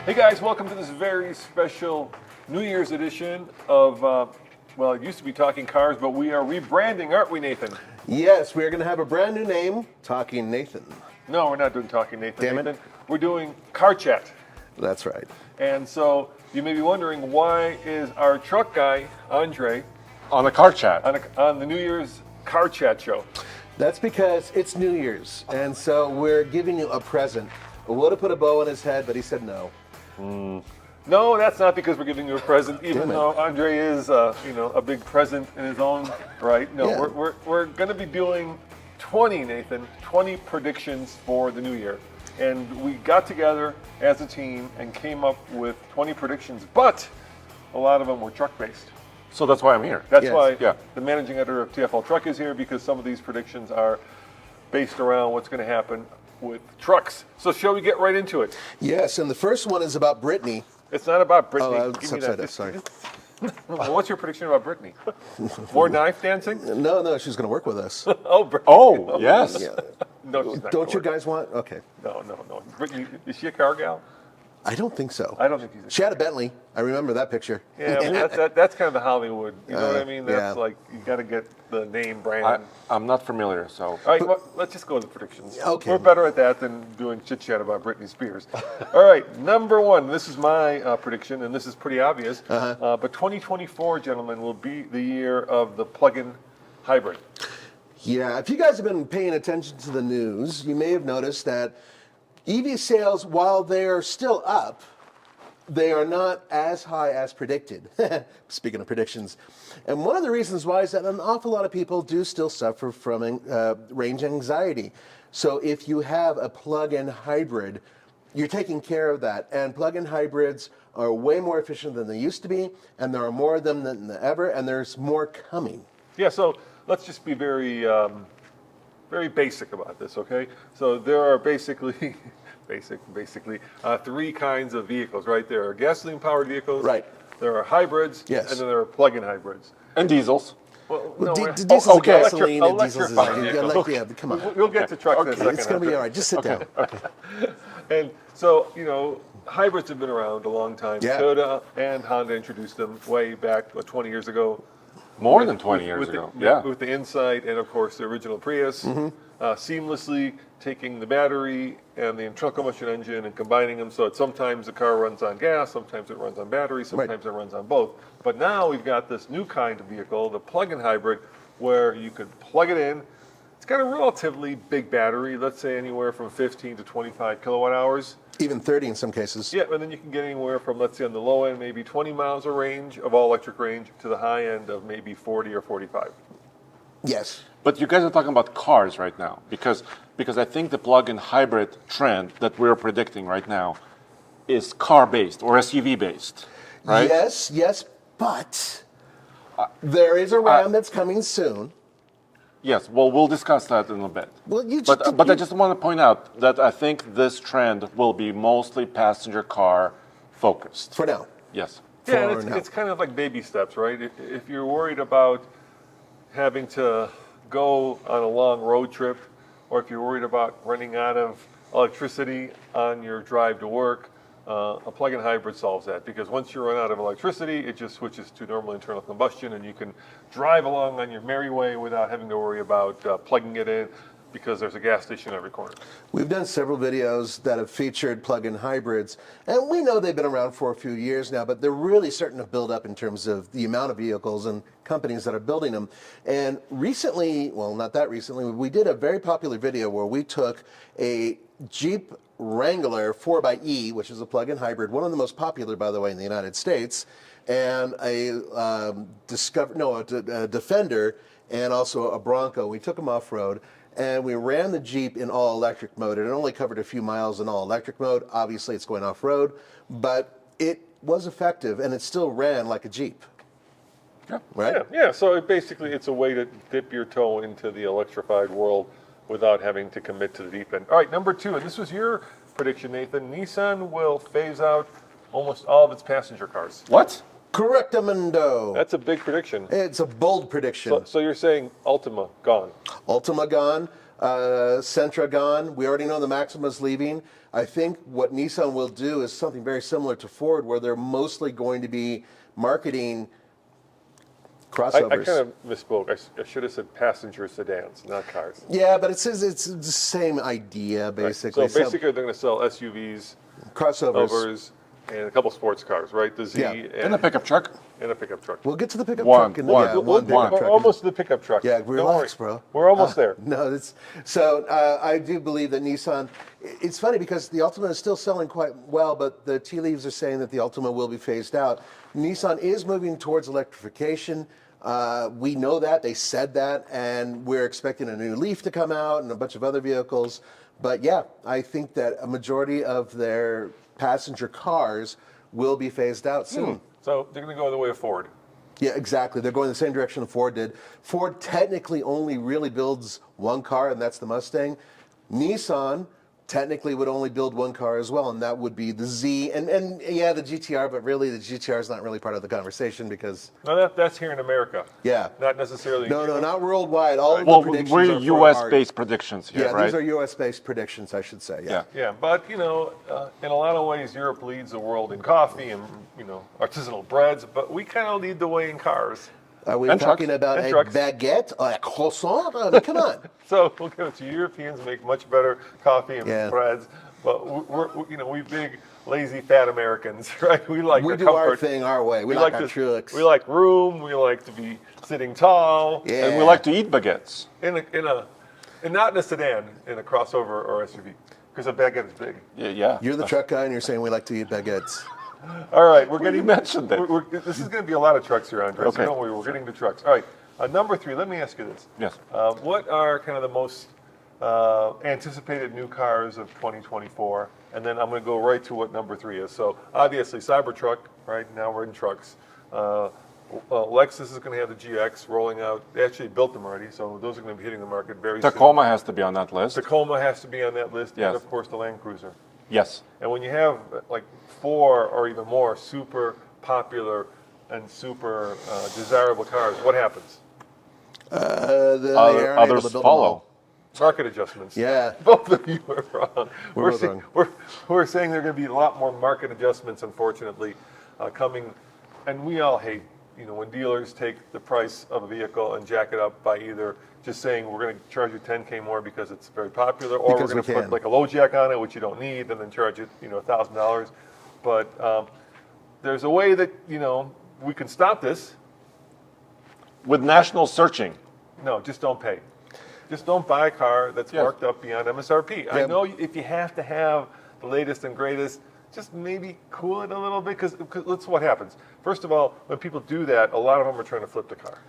Hey guys, welcome to this very special New Year's edition of, well, it used to be Talking Cars, but we are rebranding, aren't we, Nathan? Yes, we're going to have a brand new name, Talking Nathan. No, we're not doing Talking Nathan. Damn it. Nathan. We're doing Car Chat. That's right. And so you may be wondering, why is our truck guy, Andre, On the car chat. on the New Year's Car Chat show? That's because it's New Year's, and so we're giving you a present. We would have put a bow on his head, but he said no. No, that's not because we're giving you a present, even Damn it. though Andre is, a big present in his own right. No, Yeah. we're going to be doing 20 predictions for the new year. And we got together as a team and came up with 20 predictions, but a lot of them were truck-based. So that's why I'm here. That's Yes. why Yeah. the managing editor of TFL Truck is here, because some of these predictions are based around what's going to happen with trucks. So shall we get right into it? Yes, and the first one is about Brittany. It's not about Brittany. Oh, Give it's me upside that. down, sorry. What's your prediction about Brittany? More knife dancing? No, she's going to work with us. Oh, Brittany. Oh, yes. Yeah. No, she's not. Don't you gonna guys want? Okay. work. No. Brittany, is she a car gal? I don't think so. I don't think she's a She had a Bentley. I remember that picture. Yeah, but that's kind of the Hollywood. You know what I mean? That's yeah. like, you got to get the name brand. I'm not familiar, so. All right, well, let's just go to the predictions. Okay. We're better at that than doing chit chat about Britney Spears. All right, number one. This is my prediction, and this is pretty obvious. But 2024, gentlemen, will be the year of the plug-in hybrid. Yeah, if you guys have been paying attention to the news, you may have noticed that EV sales, while they're still up, they are not as high as predicted. Speaking of predictions. And one of the reasons why is that an awful lot of people do still suffer from range anxiety. So if you have a plug-in hybrid, you're taking care of that. And plug-in hybrids are way more efficient than they used to be, and there are more of them than ever, and there's more coming. Yeah, so let's just be very, very basic about this, okay? So there are basically, three kinds of vehicles, right? There are gasoline-powered vehicles. Right. There are hybrids. Yes. And then there are plug-in hybrids. And diesels. Well, Well, no, diesel's okay. a gasoline, and diesel's is Electrified. yeah, come on. We'll get to trucks in a second. It's going to be all right. Just sit down. And so, hybrids have been around a long time. Yeah. Toyota and Honda introduced them way back, 20 years ago. More than 20 years ago. Yeah. With the Insight and, of course, the original Prius, seamlessly taking the battery and the internal combustion engine and combining them so that sometimes the car runs on gas, sometimes it runs on battery, sometimes it runs on both. But now we've got this new kind of vehicle, the plug-in hybrid, where you could plug it in. It's got a relatively big battery, let's say anywhere from 15 to 25 kilowatt hours. Even 30 in some cases. Yeah, and then you can get anywhere from, let's say on the low end, maybe 20 miles of range, of all electric range, to the high end of maybe 40 or 45. Yes. But you guys are talking about cars right now, because I think the plug-in hybrid trend that we're predicting right now is car-based or SUV-based, right? Yes, but there is a Ram that's coming soon. Yes, well, we'll discuss that in a bit. Well, But I just want to point out that I think this trend will be mostly passenger car focused. For now. Yes. Yeah, For and now. it's kind of like baby steps, right? If you're worried about having to go on a long road trip, or if you're worried about running out of electricity on your drive to work, a plug-in hybrid solves that, because once you run out of electricity, it just switches to normal internal combustion, and you can drive along on your merry way without having to worry about plugging it in, because there's a gas station every corner. We've done several videos that have featured plug-in hybrids, and we know they've been around for a few years now, but they're really starting to build up in terms of the amount of vehicles and companies that are building them. And recently, well, not that recently, we did a very popular video where we took a Jeep Wrangler 4xe, which is a plug-in hybrid, one of the most popular, by the way, in the United States, and a Defender, and also a Bronco. We took them off-road, and we ran the Jeep in all-electric mode. It only covered a few miles in all-electric mode. Obviously, it's going off-road, but it was effective, and it still ran like a Jeep. Yeah. Right? Yeah. So it's a way to dip your toe into the electrified world without having to commit to the deep end. All right, number two, and this was your prediction, Nathan. Nissan will phase out almost all of its passenger cars. What? Correctamundo. That's a big prediction. It's a bold prediction. So you're saying Ultima gone? Ultima gone. Sentra gone. We already know the Maxima's leaving. I think what Nissan will do is something very similar to Ford, where they're mostly going to be marketing crossovers. I kind of misspoke. I should have said passenger sedans, not cars. Yeah, but it's the same idea, basically. So basically, they're going to sell SUVs, crossovers. and a couple sports cars, right? The Z Yeah. And a pickup truck. and a pickup truck. We'll get to the pickup One, truck. In one. yeah, We're pickup We're truck. almost to the pickup truck. Yeah, Don't relax, worry. bro. We're almost there. No, that's so. I do believe that Nissan. It's funny because the Altima is still selling quite well, but the tea leaves are saying that the Altima will be phased out. Nissan is moving towards electrification. We know that they said that, and we're expecting a new Leaf to come out and a bunch of other vehicles. But yeah, I think that a majority of their passenger cars will be phased out soon. So they're going to go the way of Ford. Yeah, exactly. They're going the same direction that Ford did. Ford technically only really builds one car, and that's the Mustang. Nissan technically would only build one car as well, and that would be the Z. And yeah, the GTR, but really the GTR is not really part of the conversation because... No, that's here in America. Yeah. Not necessarily. No, not worldwide. All of the Well, predictions we're are for U.S.-based predictions here, Yeah, right? these are U.S.-based predictions, I should say. Yeah. Yeah, but in a lot of ways, Europe leads the world in coffee and artisanal breads, but we kind of lead the way in cars. Are we And talking trucks. about And a trucks. baguette, a croissant? I mean, come on. So we'll give it to Europeans make much better coffee and Yeah. breads, but we big lazy fat Americans, right? We like We the do comfort. our thing our way. We like our to, trucks. we like room. We like to be sitting tall. Yeah. And we like to eat baguettes. And not in a sedan, in a crossover or SUV, because a baguette is big. Yeah. You're the truck guy, and you're saying we like to eat baguettes. All right, we're You getting mentioned that. This is going to be a lot of trucks here, Andre. Okay. So don't worry, we're getting to trucks. All right, number 3. Let me ask you this. Yes. What are kind of the most anticipated new cars of 2024? And then I'm going to go right to what number 3 is. So obviously Cybertruck. Right now we're in trucks. Lexus is going to have the GX rolling out. They actually built them already, so those are going to be hitting the market very soon. Tacoma has to be on that list. Tacoma has to be on that list, Yes. and of course the Land Cruiser. Yes. And when you have like 4 or even more super popular and super desirable cars, what happens? They aren't able Others to build them follow. all. Market adjustments. Yeah. Both of you are wrong. We're both wrong. We're saying there are going to be a lot more market adjustments, unfortunately, coming. And we all hate, when dealers take the price of a vehicle and jack it up by either just saying we're going to charge you $10K more because it's very popular, or Because we're going we to put can. like a low jack on it, which you don't need, and then charge it, $1,000. But there's a way that we can stop this. With national searching. No, just don't pay. Just don't buy a car that's Yes. marked up beyond MSRP. I Yeah. know if you have to have the latest and greatest, just maybe cool it a little bit, because that's what happens. First of all, when people do that, a lot of them are trying to flip the car.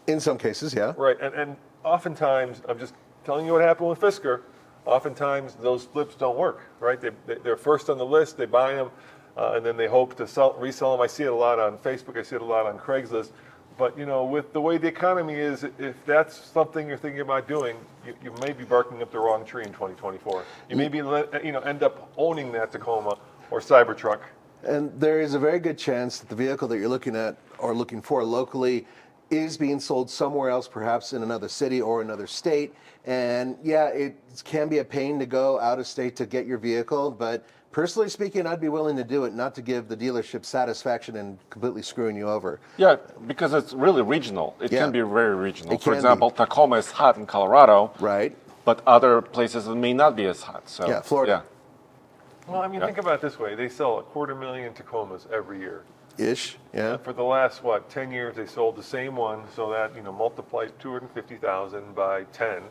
In some cases, yeah. Right, and oftentimes, I'm just telling you what happened with Fisker, oftentimes those flips don't work, right? They're first on the list, they buy them, and then they hope to resell them. I see it a lot on Facebook, I see it a lot on Craigslist. But with the way the economy is, if that's something you're thinking about doing, you may be barking up the wrong tree in 2024. You may be end up owning that Tacoma or Cybertruck. And there is a very good chance that the vehicle that you're looking at or looking for locally is being sold somewhere else, perhaps in another city or another state. And yeah, it can be a pain to go out of state to get your vehicle, but personally speaking, I'd be willing to do it, not to give the dealership satisfaction and completely screwing you over. Yeah, because it's really regional. It Yeah. can be very regional. It For can example, Tacoma is hot in Colorado, Right? but other places it may not be as hot. So Yeah, Florida. Well, think about it this way. They sell 250,000 Tacomas every year. Ish, yeah. For the last, 10 years, they sold the same one, so that, multiply 250,000 by 10,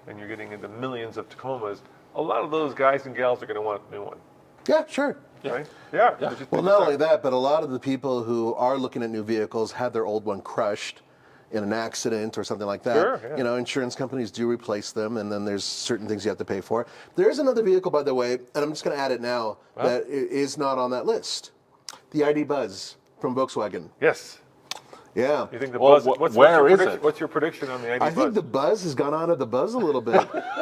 and you're getting into millions of Tacomas. A lot of those guys and gals are going to want a new one, Yeah, sure. right? Yeah. Well, not only that, but a lot of the people who are looking at new vehicles had their old one crushed in an accident or something like that. Sure, yeah. Insurance companies do replace them, and then there's certain things you have to pay for. There is another vehicle, by the way, and I'm just going to add it now, is not on that list. The ID Buzz from Volkswagen. Yes. Yeah. You think the Well, buzz? where is it? What's your prediction on the ID I buzz? think the buzz has gone out of the buzz a little bit.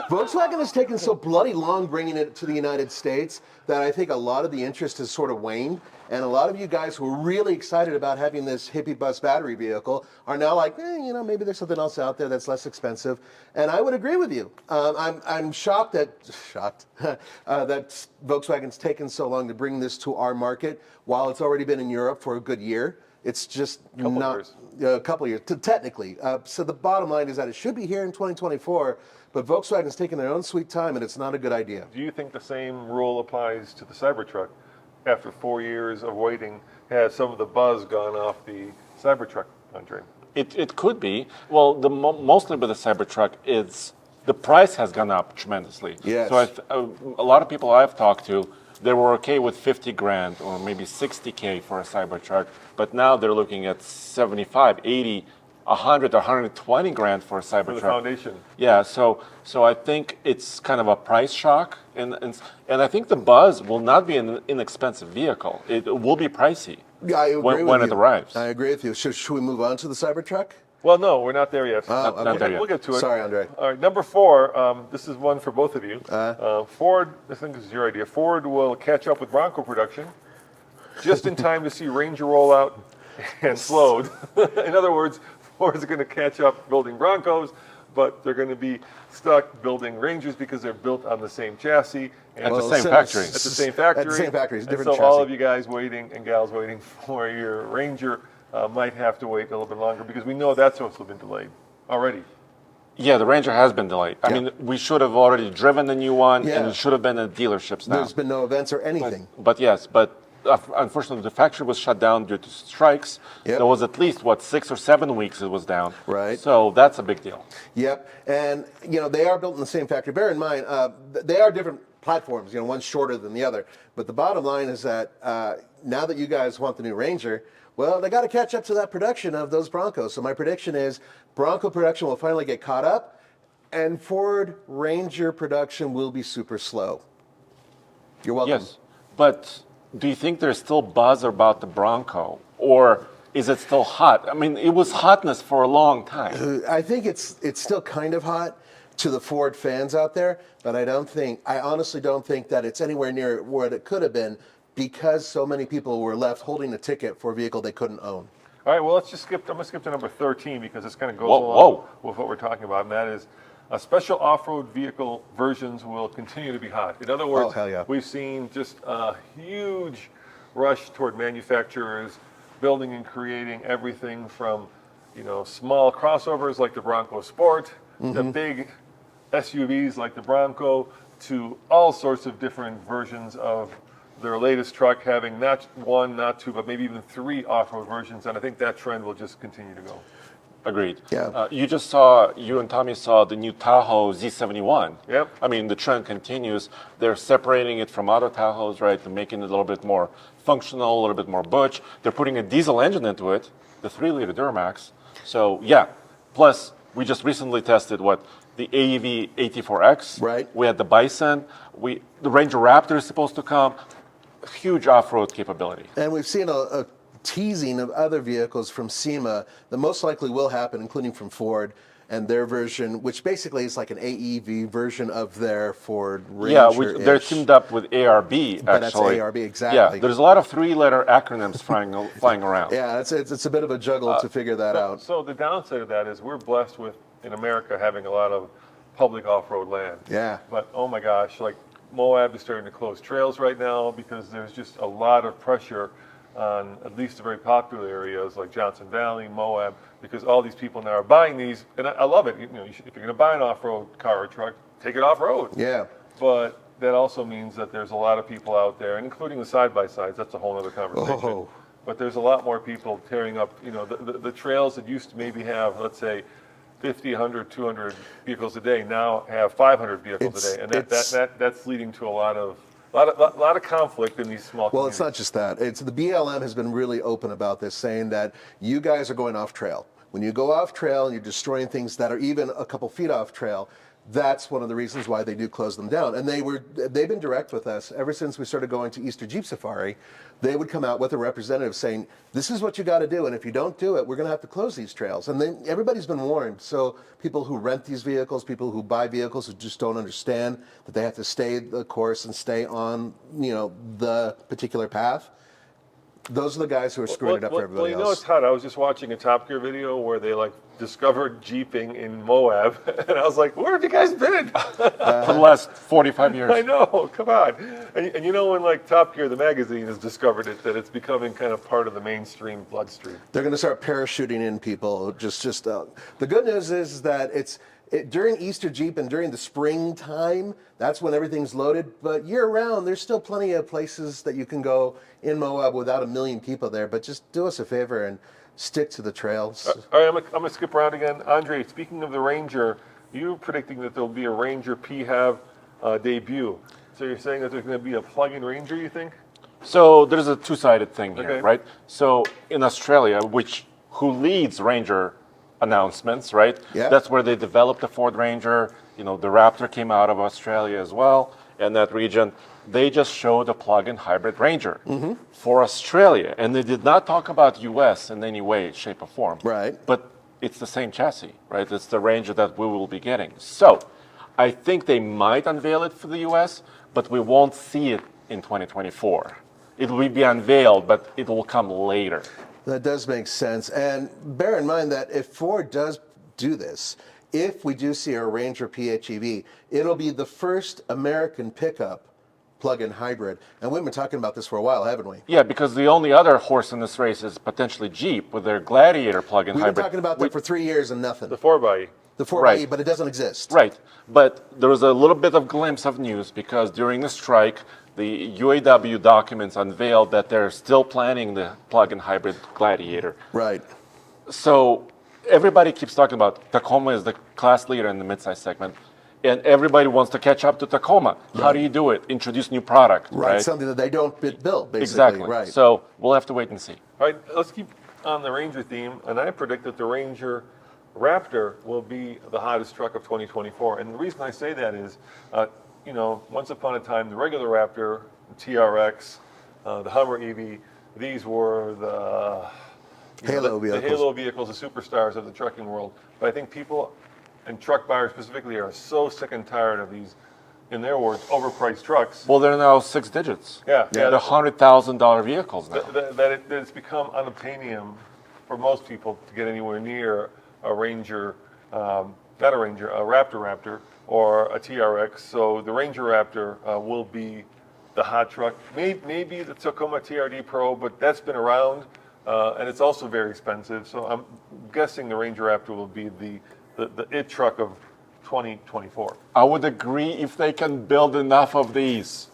Volkswagen has taken so bloody long bringing it to the United States that I think a lot of the interest has sort of waned. And a lot of you guys who are really excited about having this hippie bus battery vehicle are now like, maybe there's something else out there that's less expensive. And I would agree with you. I'm shocked that Volkswagen's taken so long to bring this to our market while it's already been in Europe for a good year. It's just a couple of years, technically. So the bottom line is that it should be here in 2024, but Volkswagen's taking their own sweet time, and it's not a good idea. Do you think the same rule applies to the Cybertruck? After 4 years of waiting, has some of the buzz gone off the Cybertruck, Andre? It could be. Well, mostly with the Cybertruck, the price has gone up tremendously. Yes. So a lot of people I've talked to, they were okay with 50 grand or maybe 60K for a Cybertruck, but now they're looking at 75, 80, 100 or 120 grand for a Cybertruck. For the foundation. Yeah, so I think it's kind of a price shock, and I think the Buzz will not be an inexpensive vehicle. It will be pricey when it arrives. I agree with you. Should we move on to the Cybertruck? Well, no, we're not there yet. Not there yet. We'll get to it. Sorry, Andre. All right, number 4. This is one for both of you. Ford, I think this is your idea. Ford will catch up with Bronco production just in time to see Ranger roll out and slowed. In other words, Ford is going to catch up building Broncos, but they're going to be stuck building Rangers because they're built on the same chassis. And At the same factory. At the same factory. At the same factory. It's a And different so all chassis. of you guys waiting and gals waiting for your Ranger might have to wait a little bit longer because we know that's also been delayed already. Yeah, the Ranger has been delayed. I mean, we should have already driven the new one, Yeah. and it should have been at dealerships now. There's been no events or anything. But unfortunately, the factory was shut down due to strikes. Yep. There was at least, 6 or 7 weeks it was down. Right. So that's a big deal. Yep, and they are built in the same factory. Bear in mind, they are different platforms. One's shorter than the other. But the bottom line is that now that you guys want the new Ranger, well, they got to catch up to that production of those Broncos. So my prediction is Bronco production will finally get caught up, and Ford Ranger production will be super slow. You're welcome. Yes, but do you think there's still buzz about the Bronco, or is it still hot? I mean, it was hotness for a long time. I think it's still kind of hot to the Ford fans out there, but I honestly don't think that it's anywhere near what it could have been because so many people were left holding a ticket for a vehicle they couldn't own. All right, well, let's just skip. I'm going to skip to number 13 because this kind of goes Whoa, along whoa. with what we're talking about, and that is special off-road vehicle versions will continue to be hot. In other words, hell yeah. we've seen just a huge rush toward manufacturers building and creating everything from, small crossovers like the Bronco Sport, to big SUVs like the Bronco, to all sorts of different versions of their latest truck having not 1, not 2, but maybe even 3 off-road versions, and I think that trend will just continue to go. Agreed. Yeah. You and Tommy saw the new Tahoe Z71. Yep. I mean, the trend continues. They're separating it from other Tahoes, right, and making it a little bit more functional, a little bit more butch. They're putting a diesel engine into it, the 3-liter Duramax. So, yeah. Plus, we just recently tested the AEV AT4X. Right. We had the Bison. The Ranger Raptor is supposed to come. Huge off-road capability. And we've seen a teasing of other vehicles from SEMA that most likely will happen, including from Ford and their version, which basically is like an AEV version of their Ford Ranger. Yeah, they're teamed up with ARB, actually. But that's ARB, exactly. Yeah, there's a lot of 3-letter acronyms flying around. Yeah, it's a bit of a juggle to figure that out. So the downside of that is we're blessed with, in America, having a lot of public off-road land. Yeah. But, oh my gosh, like Moab is starting to close trails right now because there's just a lot of pressure on at least the very popular areas like Johnson Valley, Moab, because all these people now are buying these, and I love it. If you're going to buy an off-road car or truck, take it off-road. Yeah. But that also means that there's a lot of people out there, including the side-by-sides. That's a whole other conversation. Oh. But there's a lot more people tearing up, the trails that used to maybe have, let's say, 50, 100, 200 vehicles a day now have 500 vehicles a day, and that's leading to a lot of conflict in these small Well, communities. it's not just that. The BLM has been really open about this, saying that you guys are going off trail. When you go off trail and you're destroying things that are even a couple feet off trail, that's one of the reasons why they do close them down. And they've been direct with us ever since we started going to Easter Jeep Safari. They would come out with a representative saying, this is what you got to do, and if you don't do it, we're going to have to close these trails. And then everybody's been warned. So people who rent these vehicles, people who buy vehicles who just don't understand that they have to stay the course and stay on, the particular path. Those are the guys who are screwing it up for everybody else. else. It's hot. I was just watching a Top Gear video where they discovered jeeping in Moab, and I was like, "Where have you guys been?" For the last 45 years. I know. Come on. And when Top Gear the magazine has discovered it, that it's becoming kind of part of the mainstream bloodstream. They're going to start parachuting in people. The good news is that during Easter Jeep and during the springtime, that's when everything's loaded. But year-round, there's still plenty of places that you can go in Moab without a million people there. But just do us a favor and stick to the trails. All right, I'm going to skip around again. Andre, speaking of the Ranger, you're predicting that there'll be a Ranger PHEV debut. So you're saying that there's going to be a plug-in Ranger, you think? So there's a two-sided thing here, Okay. right? So in Australia, who leads Ranger announcements, right? Yeah. That's where they developed the Ford Ranger. The Raptor came out of Australia as well, and that region. They just showed a plug-in hybrid Ranger for Australia, and they did not talk about US in any way, shape, or form. Right. But it's the same chassis, right? It's the Ranger that we will be getting. So I think they might unveil it for the US, but we won't see it in 2024. It will be unveiled, but it will come later. That does make sense. And bear in mind that if Ford does do this, if we do see a Ranger PHEV, it'll be the first American pickup plug-in hybrid. And we've been talking about this for a while, haven't we? Yeah, because the only other horse in this race is potentially Jeep with their Gladiator plug-in We've hybrid. been talking about that for 3 years and nothing. The 4xe. The 4xe, Right. but it doesn't exist. Right, but there was a little bit of glimpse of news because during the strike, the UAW documents unveiled that they're still planning the plug-in hybrid Gladiator. Right. So everybody keeps talking about Tacoma is the class leader in the midsize segment, and everybody wants to catch up to Tacoma. How do you do it? Introduce new product, right? Something that they don't build, basically. Exactly. Right. So we'll have to wait and see. All right, let's keep on the Ranger theme, and I predict that the Ranger Raptor will be the hottest truck of 2024. And the reason I say that is, once upon a time, the regular Raptor, the TRX, the Hummer EV, these were the Halo vehicles. The Halo vehicles, the superstars of the trucking world. But I think people, and truck buyers specifically, are so sick and tired of these, in their words, overpriced trucks. Well, they're now 6 digits. Yeah. They're $100,000 vehicles now. That it's become unobtainium for most people to get anywhere near a Ranger, not a Ranger, a Raptor or a TRX. So the Ranger Raptor will be the hot truck. Maybe the Tacoma TRD Pro, but that's been around, and it's also very expensive. So I'm guessing the Ranger Raptor will be the it truck of 2024. I would agree if they can build enough of these.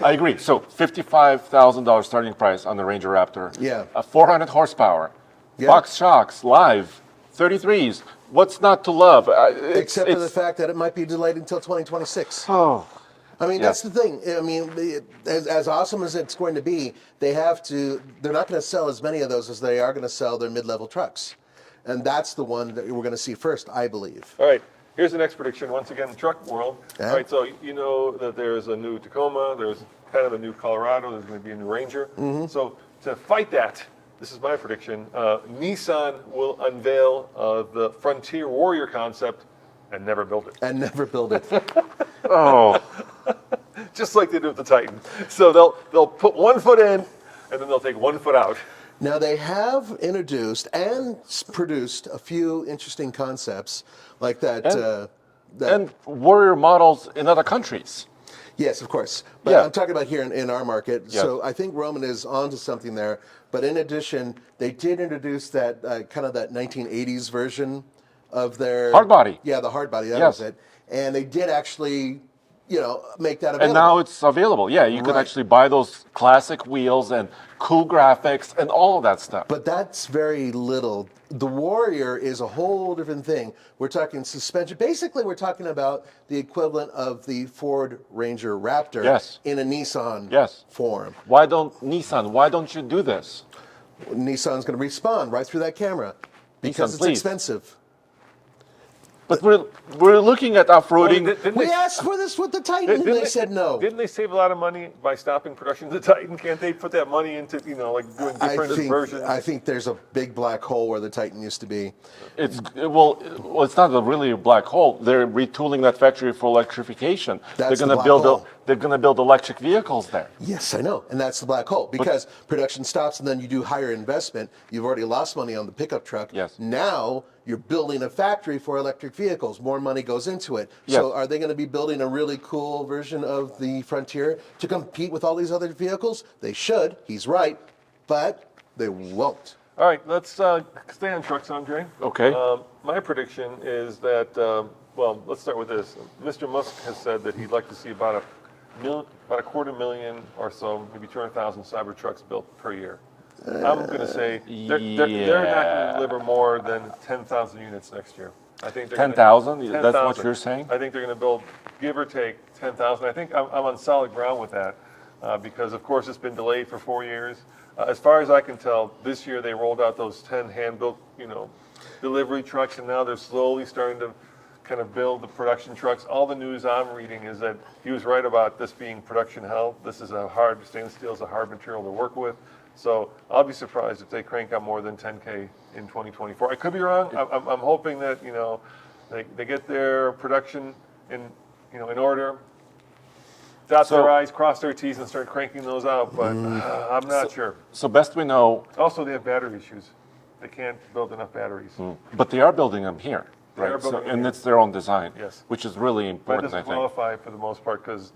I agree. So $55,000 starting price on the Ranger Raptor. Yeah. 400 horsepower. Yeah. Box shocks, live, 33s. What's not to love? Except for the fact that it might be delayed until 2026. Oh. I mean, Yeah. that's the thing. I mean, as awesome as it's going to be, they're not going to sell as many of those as they are going to sell their mid-level trucks. And that's the one that we're going to see first, I believe. All right, here's the next prediction. Once again, truck world. Yeah. All right, so you know that there's a new Tacoma, there's kind of a new Colorado, there's going to be a new Ranger. So to fight that, this is my prediction, Nissan will unveil the Frontier Warrior concept and never build it. And never build it. Oh. Just like they do with the Titan. So they'll put 1 foot in, and then they'll take 1 foot out. Now, they have introduced and produced a few interesting concepts like that. And Warrior models in other countries. Yes, of course. But Yeah. I'm talking about here in our market. Yeah. So I think Roman is onto something there. But in addition, they did introduce that kind of that 1980s version of their Hardbody. Yeah, the hardbody. That Yes. was it. And they did actually, make that available. And now it's available. Yeah, you can Right. actually buy those classic wheels and cool graphics and all of that stuff. But that's very little. The Warrior is a whole different thing. We're talking suspension. Basically, we're talking about the equivalent of the Ford Ranger Raptor Yes. in a Nissan Yes. form. Why don't you do this? Nissan's going to respond right through that camera because Nissan, it's please. expensive. But we're looking at off-roading. We asked for this with the Titan, and they said no. Didn't they save a lot of money by stopping production of the Titan? Can't they put that money into, like doing different versions? I think there's a big black hole where the Titan used to be. It's not really a black hole. They're retooling that factory for electrification. That's they're the going to black hole. They're going to build electric vehicles there. Yes, I know, and that's the black hole because production stops, and then you do higher investment. You've already lost money on the pickup truck. Yes. Now you're building a factory for electric vehicles. More money goes into it. Yes. So are they going to be building a really cool version of the Frontier to compete with all these other vehicles? They should. He's right, but they won't. All right, let's stay on trucks, Andre. Okay. My prediction is that, let's start with this. Mr. Musk has said that he'd like to see about a 250,000 or so, maybe 200,000 Cybertrucks built per year. I'm going to say they're not going to deliver more than 10,000 units next year. I think 10,000? That's what you're saying? I think they're going to build, give or take, 10,000. I think I'm on solid ground with that because, of course, it's been delayed for 4 years. As far as I can tell, this year they rolled out those 10 hand-built, delivery trucks, and now they're slowly starting to kind of build the production trucks. All the news I'm reading is that he was right about this being production hell. This is stainless steel is a hard material to work with. So I'll be surprised if they crank out more than 10K in 2024. I could be wrong. I'm hoping that they get their production in order, dot their I's, cross their T's, and start cranking those out. But I'm not sure. So best we know. Also, they have battery issues. They can't build enough batteries. But they are building them here. Right. And it's their own design, yes, which is really important. But it doesn't qualify for the most part because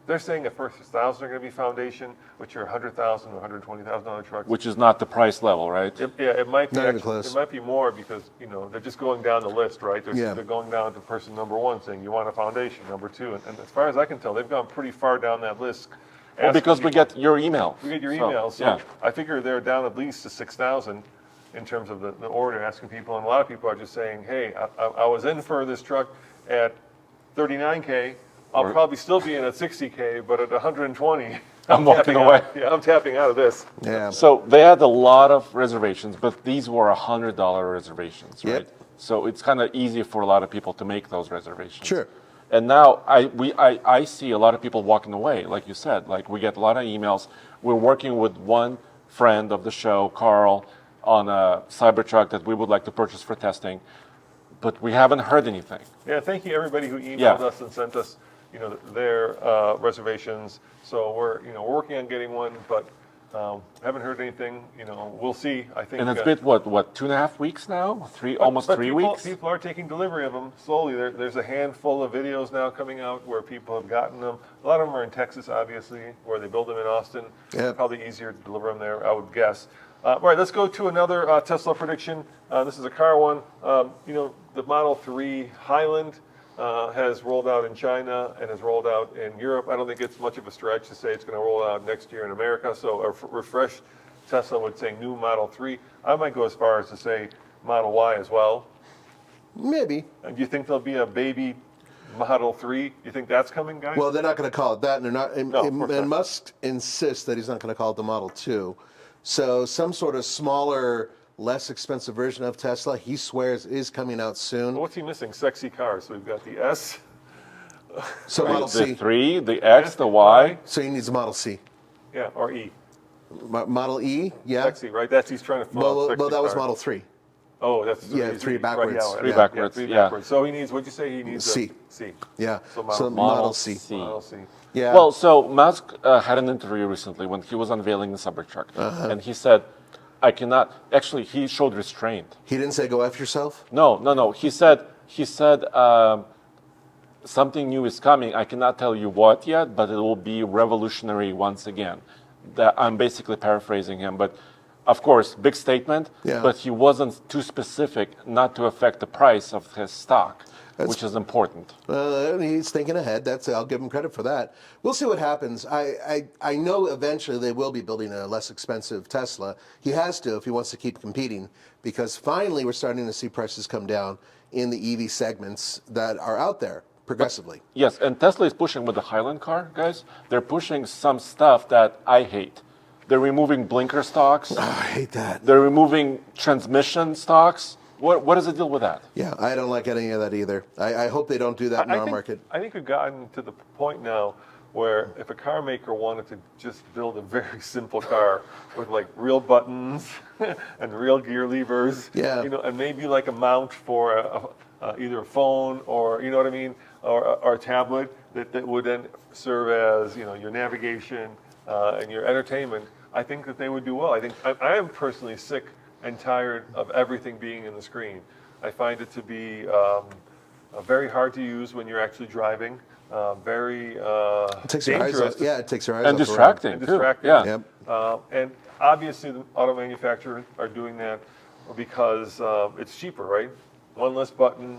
they're saying the first 1,000 are going to be foundation, which are $100,000 or $120,000 trucks. Which is not the price level, right? It might be. Not even close. It might be more because they're just going down the list, right? They're going down to person number one, saying you want a foundation, number two, and as far as I can tell, they've gone pretty far down that list. Well, because we get your email. We get your emails, so I figure they're down at least to 6,000. In terms of the order, asking people, and a lot of people are just saying, hey, I was in for this truck at 39K, I'll probably still be in at 60K, but at 120, I'm walking away. I'm tapping out of this. Yeah. So they had a lot of reservations, but these were $100 reservations, right? Yep. So it's kind of easy for a lot of people to make those reservations. Sure. And now I see a lot of people walking away, like you said. Like we get a lot of emails. We're working with one friend of the show, Carl, on a Cybertruck that we would like to purchase for testing, but we haven't heard anything. Yeah, thank you everybody who emailed us and sent us, their reservations. So we're working on getting one, but haven't heard anything. We'll see. I think. And it's been what 2.5 weeks now? Almost 3 weeks. People are taking delivery of them slowly. There's a handful of videos now coming out where people have gotten them. A lot of them are in Texas, obviously, where they build them in Austin. Yeah. Probably easier to deliver them there, I would guess. All right, let's go to another Tesla prediction. This is a car one. The Model 3 Highland has rolled out in China and has rolled out in Europe. I don't think it's much of a stretch to say it's going to roll out next year in America. So a refreshed Tesla would say new Model 3. I might go as far as to say Model Y as well. Maybe. And do you think there'll be a baby Model 3? You think that's coming, guys? Well, they're not going to call it that, and they're not. No, of course not. And Musk insists that he's not going to call it the Model 2. So some sort of smaller, less expensive version of Tesla, he swears, is coming out soon. Well, what's he missing? Sexy cars. So we've got the S. So Right, Model the C. 3, the X, the Y. So he needs a Model C. Yeah, or E. Model E, yeah. Sexy, right? That's he's trying to fill out Well, sexy that was cars. Model 3. Oh, that's Yeah, three backwards. Right, Three Yeah. backwards. three Yeah. backwards. So he needs. What'd you say? He needs C. a C. Yeah. So So Model Model C. C. Model C. Yeah. Well, so Musk had an interview recently when he was unveiling the Cybertruck, and he said, "I cannot." Actually, he showed restraint. He didn't say go F yourself? No. He said something new is coming. I cannot tell you what yet, but it will be revolutionary once again. That I'm basically paraphrasing him, but of course, big statement. Yeah. But he wasn't too specific, not to affect the price of his stock, which is important. He's thinking ahead. I'll give him credit for that. We'll see what happens. I know eventually they will be building a less expensive Tesla. He has to if he wants to keep competing, because finally we're starting to see prices come down in the EV segments that are out there progressively. Yes, and Tesla is pushing with the Highland car, guys. They're pushing some stuff that I hate. They're removing blinker stocks. I hate that. They're removing transmission stocks. What is the deal with that? Yeah, I don't like any of that either. I hope they don't do that in our market. I think we've gotten to the point now where if a car maker wanted to just build a very simple car with like real buttons and real gear levers, Yeah. and maybe like a mount for either a phone or, you know what I mean, or a tablet that would then serve as, your navigation and your entertainment, I think that they would do well. I am personally sick and tired of everything being in the screen. I find it to be very hard to use when you're actually driving. Very It takes your eyes dangerous. off. Yeah, it takes your eyes And off. distracting, And too. distracting. Yeah. Yep. And obviously, the auto manufacturers are doing that because it's cheaper, right? One less button,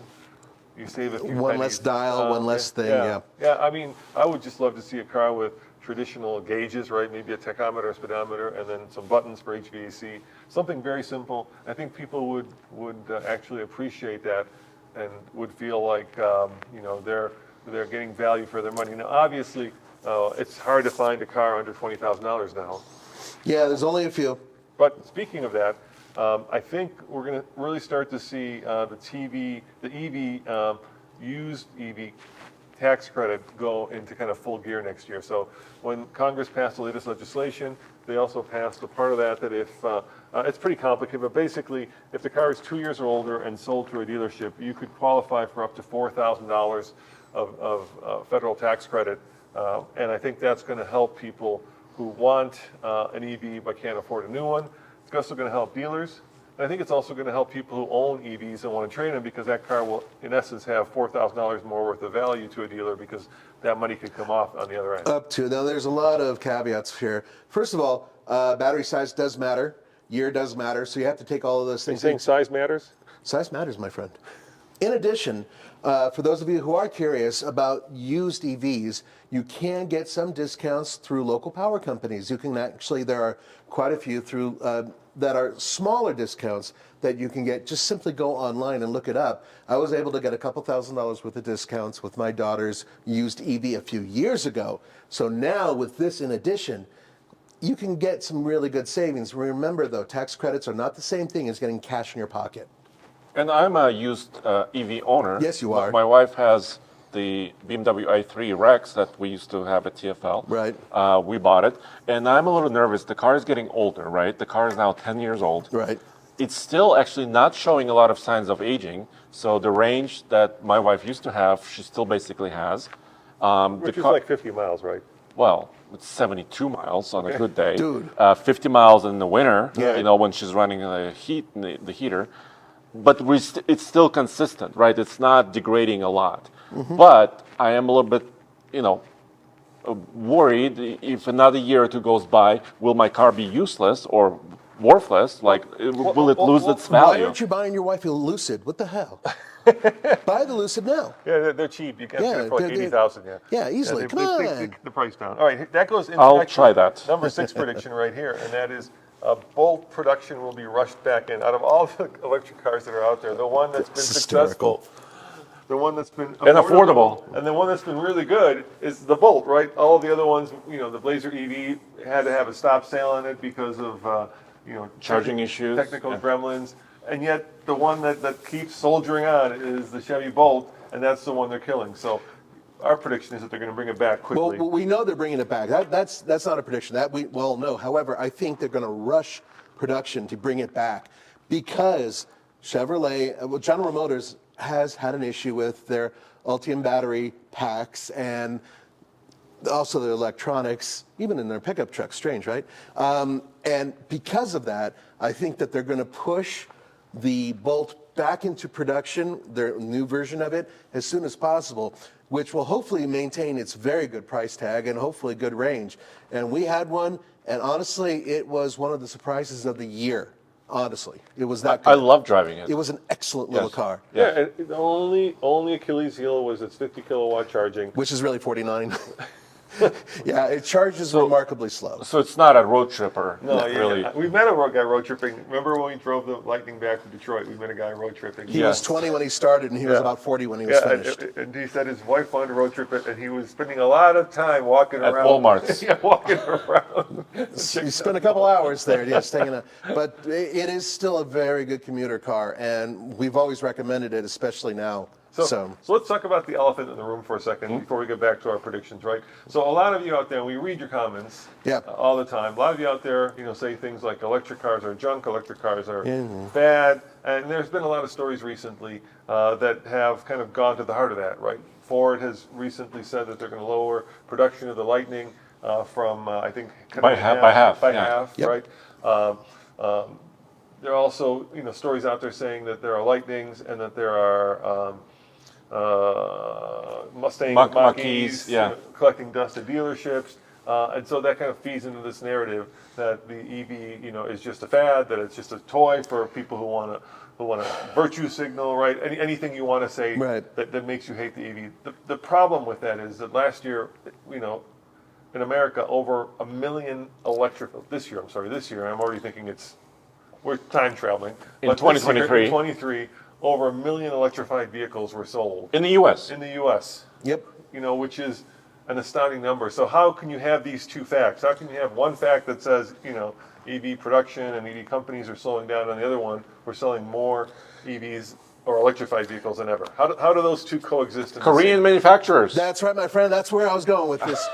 you save a few One pennies. less dial, one less thing, yeah. Yeah, I mean, I would just love to see a car with traditional gauges, right? Maybe a tachometer, a speedometer, and then some buttons for HVAC. Something very simple. I think people would actually appreciate that and would feel like, they're getting value for their money. Now, obviously, it's hard to find a car under $20,000 now. Yeah, there's only a few. But speaking of that, I think we're going to really start to see the EV, used EV tax credit go into kind of full gear next year. So when Congress passed the latest legislation, they also passed a part of that if, it's pretty complicated, but basically if the car is 2 years or older and sold through a dealership, you could qualify for up to $4,000 of federal tax credit. And I think that's going to help people who want an EV but can't afford a new one. It's also going to help dealers. And I think it's also going to help people who own EVs and want to trade them because that car will, in essence, have $4,000 more worth of value to a dealer because that money could come off on the other end. Up to. Now, there's a lot of caveats here. First of all, battery size does matter. Year does matter. So you have to take all of those You things. saying size matters? Size matters, my friend. In addition, for those of you who are curious about used EVs, you can get some discounts through local power companies. You can actually, there are quite a few through that are smaller discounts that you can get. Just simply go online and look it up. I was able to get a couple $1,000s worth of discounts with my daughter's used EV a few years ago. So now with this in addition, you can get some really good savings. Remember though, tax credits are not the same thing as getting cash in your pocket. And I'm a used EV owner. Yes, you are. My wife has the BMW i3 Rex that we used to have at TFL. Right. We bought it, and I'm a little nervous. The car is getting older, right? The car is now 10 years old. Right. It's still actually not showing a lot of signs of aging. So the range that my wife used to have, she still basically has. Which is like 50 miles, right? Well, it's 72 miles on a good day. Dude. 50 miles in the winter, Yeah. when she's running the heater. But it's still consistent, right? It's not degrading a lot. Mm-hmm. But I am a little bit, worried if another year or two goes by, will my car be useless or worthless? Like, will it lose its value? Why aren't you buying your wife a Lucid? What the hell? Buy the Lucid now. Yeah, they're cheap. You can get it for like 80,000. Yeah, easily. Come on. They get the price down. All right, that goes into I'll actually try that. Number 6 prediction right here, and that is Bolt production will be rushed back in. Out of all the electric cars that are out there, the one that's been successful, the one that's been affordable, and the one that's been really good is the Bolt, right? All of the other ones, the Blazer EV had to have a stop sale on it because of Charging issues, technical gremlins. And yet the one that keeps soldiering on is the Chevy Bolt, and that's the one they're killing. So our prediction is that they're going to bring it back quickly. Well, we know they're bringing it back. That's not a prediction. That we well know. However, I think they're going to rush production to bring it back because General Motors has had an issue with their Ultium battery packs and also their electronics, even in their pickup trucks. Strange, right? And because of that, I think that they're going to push the Bolt back into production, their new version of it, as soon as possible, which will hopefully maintain its very good price tag and hopefully good range. And we had one, and honestly, it was one of the surprises of the year. Honestly, it was that good. I love driving it. It was an excellent little car. Yeah, and the only Achilles heel was its 50 kilowatt charging. Which is really 49. Yeah, it charges remarkably slow. So it's not a road tripper. No, really. We met a guy road tripping. Remember when we drove the Lightning back to Detroit? We met a guy road tripping. He was 20 when he started, and he was about 40 when he was finished. And he said his wife wanted to road trip it, and he was spending a lot of time walking At around. Walmart's. Yeah, walking around. You spent a couple hours there, yes, but it is still a very good commuter car, and we've always recommended it, especially now. So let's talk about the elephant in the room for a second before we get back to our predictions, right? So a lot of you out there, we read your comments all the time. A lot of you out there, say things like electric cars are junk, electric cars are bad, and there's been a lot of stories recently that have kind of gone to the heart of that, right? Ford has recently said that they're going to lower production of the Lightning from, I think, by half, right? There are also, stories out there saying that there are Lightnings and that there are Mustang Mach-E's collecting dust at dealerships, and so that kind of feeds into this narrative that the EV, is just a fad, that it's just a toy for people who want to virtue signal, right? Anything you want to say that makes you hate the EV. The problem with that is that last year, in America, over 1 million this year, I'm already thinking we're time traveling. In 2023. In 2023, over 1 million electrified vehicles were sold. In the U.S. In the U.S. Yep. Which is an astounding number. So how can you have these two facts? How can you have one fact that says, EV production and EV companies are slowing down, and the other one, we're selling more EVs or electrified vehicles than ever? How do those two coexist? Korean manufacturers. That's right, my friend. That's where I was going with this.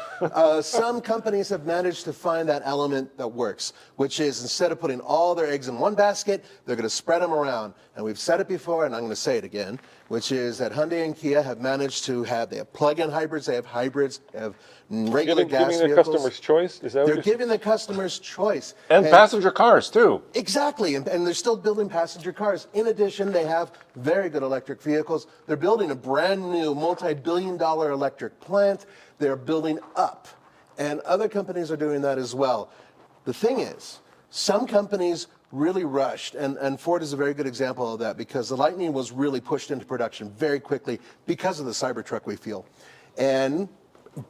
Some companies have managed to find that element that works, which is instead of putting all their eggs in one basket, they're going to spread them around. And we've said it before, and I'm going to say it again, which is that Hyundai and Kia have managed to they have plug-in hybrids, they have hybrids, they have regular gas giving vehicles. the customers choice? Is that They're giving the customers choice. And passenger cars, too. Exactly, and they're still building passenger cars. In addition, they have very good electric vehicles. They're building a brand new multi-billion-dollar electric plant. They're building up, and other companies are doing that as well. The thing is, some companies really rushed, and Ford is a very good example of that, because the Lightning was really pushed into production very quickly because of the Cybertruck, we feel. And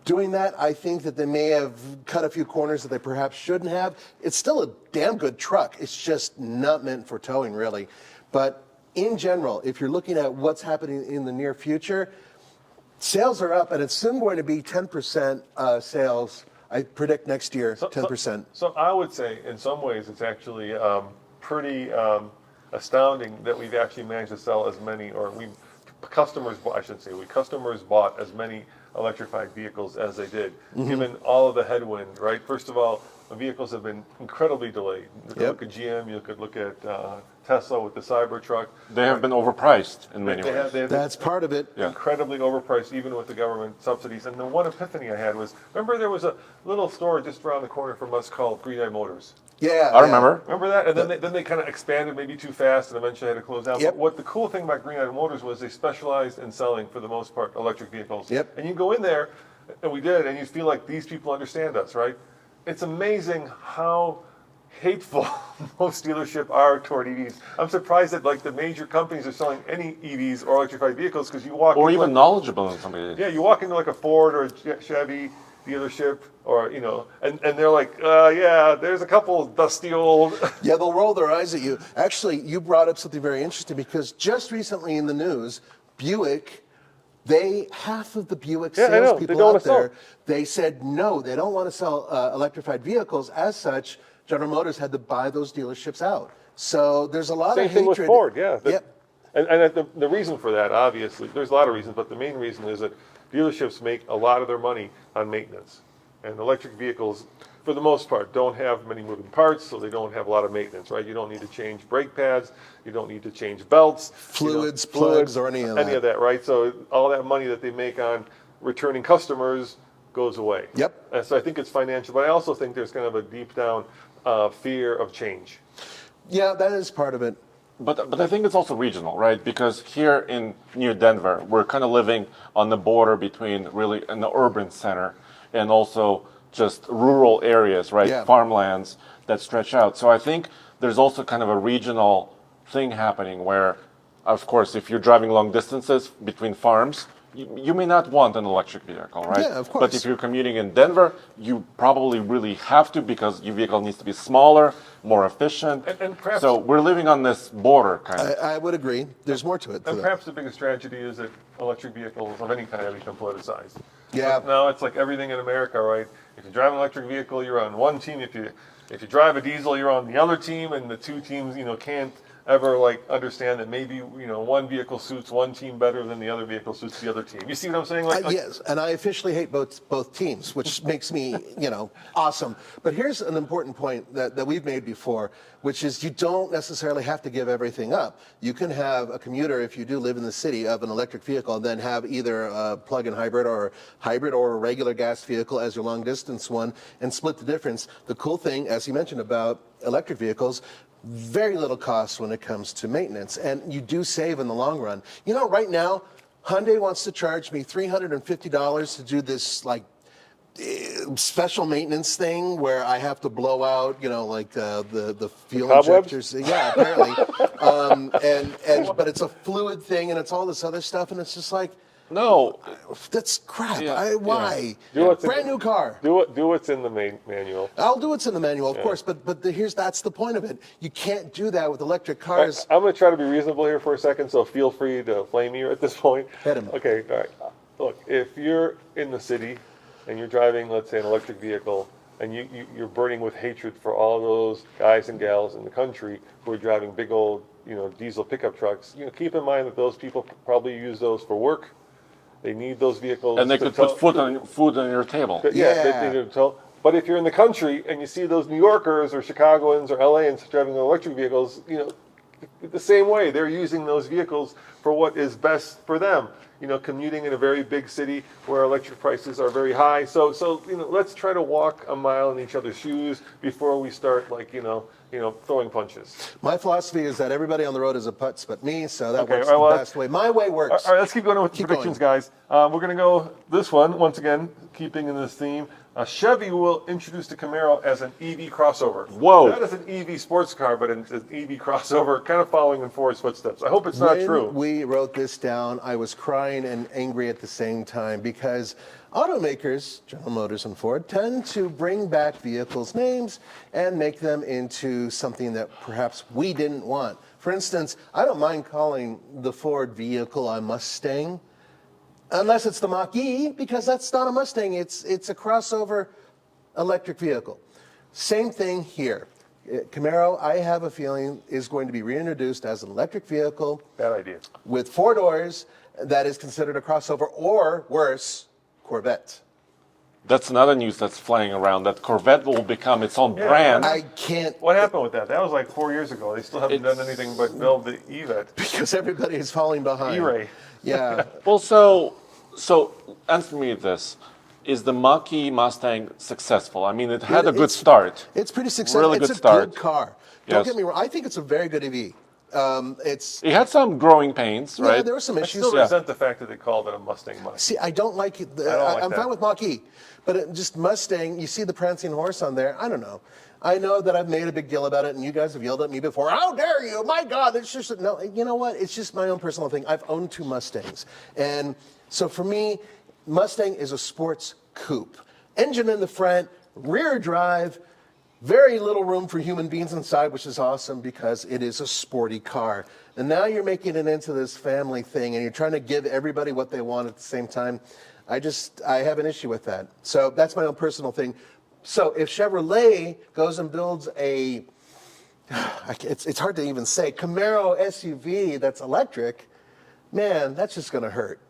doing that, I think that they may have cut a few corners that they perhaps shouldn't have. It's still a damn good truck. It's just not meant for towing, really. But in general, if you're looking at what's happening in the near future, sales are up, and it's soon going to be 10% sales. I predict next year, 10%. So I would say, in some ways, it's actually pretty astounding that we've actually managed to sell as many, customers bought as many electrified vehicles as they did, given all of the headwind, right? First of all, the vehicles have been incredibly delayed. You could look at GM, you could look at Tesla with the Cybertruck. They have been overpriced in many ways. That's part of it. Incredibly overpriced, even with the government subsidies. And the one epiphany I had was, remember there was a little store just around the corner from us called Green Eye Motors. Yeah, I remember. Remember that? And then they kind of expanded maybe too fast and eventually had to close down. Yep. But what the cool thing about Green Eye Motors was they specialized in selling, for the most part, electric vehicles. Yep. And you go in there, and we did, and you feel like these people understand us, right? It's amazing how hateful most dealerships are toward EVs. I'm surprised that the major companies are selling any EVs or electrified vehicles, because you walk Or into even knowledgeable in somebody. Yeah, you walk into a Ford or a Chevy dealership, or and they're like, yeah, there's a couple dusty old. Yeah, they'll roll their eyes at you. Actually, you brought up something very interesting, because just recently in the news, Buick, half of the Buick salespeople out there, they said no, they don't want to sell electrified vehicles. As such, General Motors had to buy those dealerships out. So there's a lot of hatred. Same thing with Ford, yeah. Yep. And the reason for that, obviously, there's a lot of reasons, but the main reason is that dealerships make a lot of their money on maintenance. And electric vehicles, for the most part, don't have many moving parts, so they don't have a lot of maintenance, right? You don't need to change brake pads, you don't need to change belts, fluids, plugs, or any of that. Right? So all that money that they make on returning customers goes away. Yep. And so I think it's financial, but I also think there's kind of a deep down fear of change. Yeah, that is part of it. But I think it's also regional, right? Because here near Denver, we're kind of living on the border between really an urban center and also just rural areas, right? Yeah. Farmlands that stretch out. So I think there's also kind of a regional thing happening where, of course, if you're driving long distances between farms, you may not want an electric vehicle, right? Yeah, of course. But if you're commuting in Denver, you probably really have to because your vehicle needs to be smaller, more efficient. And perhaps- so we're living on this border kind of. I would agree. There's more to it. And perhaps the biggest tragedy is that electric vehicles of any kind have become politicized. Yeah. But now it's like everything in America, right? If you drive an electric vehicle, you're on one team. If you drive a diesel, you're on the other team, and the two teams, can't ever like understand that maybe one vehicle suits one team better than the other vehicle suits the other team. You see what I'm saying? Yes, and I officially hate both teams, which makes me, awesome. But here's an important point that we've made before, which is you don't necessarily have to give everything up. You can have a commuter, if you do live in the city, of an electric vehicle, and then have either a plug-in hybrid or a regular gas vehicle as your long-distance one, and split the difference. The cool thing, as you mentioned about electric vehicles, very little cost when it comes to maintenance, and you do save in the long run. Right now, Hyundai wants to charge me $350 to do this special maintenance thing where I have to blow out, the fuel Cobwebs? injectors. Yeah, apparently. But it's a fluid thing, and it's all this other stuff, and it's just like, No, that's crap. Yeah, Why? Do what's Brand new car. Do what's in the manual. I'll do what's in the manual, of course, but that's the point of it. You can't do that with electric cars. I'm going to try to be reasonable here for a second, so feel free to flame me at this point. Hit him. Okay, all right. Look, if you're in the city and you're driving, let's say, an electric vehicle, and you're burning with hatred for all those guys and gals in the country who are driving big old, diesel pickup trucks, keep in mind that those people probably use those for work. They need those vehicles. and they could put food on your table. Yeah. They do tow. But if you're in the country and you see those New Yorkers or Chicagoans or LAans driving electric vehicles, the same way they're using those vehicles for what is best for them. Commuting in a very big city where electric prices are very high. So let's try to walk a mile in each other's shoes before we start throwing punches. My philosophy is that everybody on the road is a putz but me, so that Okay, works well, the best way. My way works. All right, let's keep going with Keep predictions, going. guys. We're going to go this one, once again, keeping in this theme. Chevy will introduce the Camaro as an EV crossover. Whoa. Not as an EV sports car, but an EV crossover, kind of following in Ford's footsteps. I hope it's not When true. we wrote this down, I was crying and angry at the same time because automakers, General Motors and Ford, tend to bring back vehicles' names and make them into something that perhaps we didn't want. For instance, I don't mind calling the Ford vehicle a Mustang, unless it's the Mach-E, because that's not a Mustang. It's a crossover electric vehicle. Same thing here. Camaro, I have a feeling, is going to be reintroduced as an electric vehicle Bad idea. with 4 doors that is considered a crossover, or worse, Corvette. That's another news that's flying around, that Corvette will become its own brand. I can't, What happened with that? That was like 4 years ago. They still haven't done anything but build the EVET. because everybody is falling behind. E-Ray. Yeah. Well, so answer me this. Is the Mach-E Mustang successful? I mean, it had a good It's- start. It's pretty successful. Really It's good a start. good car. Don't Yes. get me wrong. I think it's a very good EV. It's It had some growing pains, yeah, right? there were some I issues. still resent the fact that they called it a Mustang Mach. See, I don't like it. don't like I'm that. fine with Mach-E, but just Mustang, you see the prancing horse on there. I don't know. I know that I've made a big deal about it, and you guys have yelled at me before. How dare you? My God, it's just no. You know what? It's just my own personal thing. I've owned 2 Mustangs, and so for me, Mustang is a sports coupe. Engine in the front, rear drive. Very little room for human beings inside, which is awesome because it is a sporty car. And now you're making it into this family thing, and you're trying to give everybody what they want at the same time. I have an issue with that. So that's my own personal thing. So if Chevrolet goes and builds it's hard to even say, Camaro SUV that's electric, man, that's just going to hurt.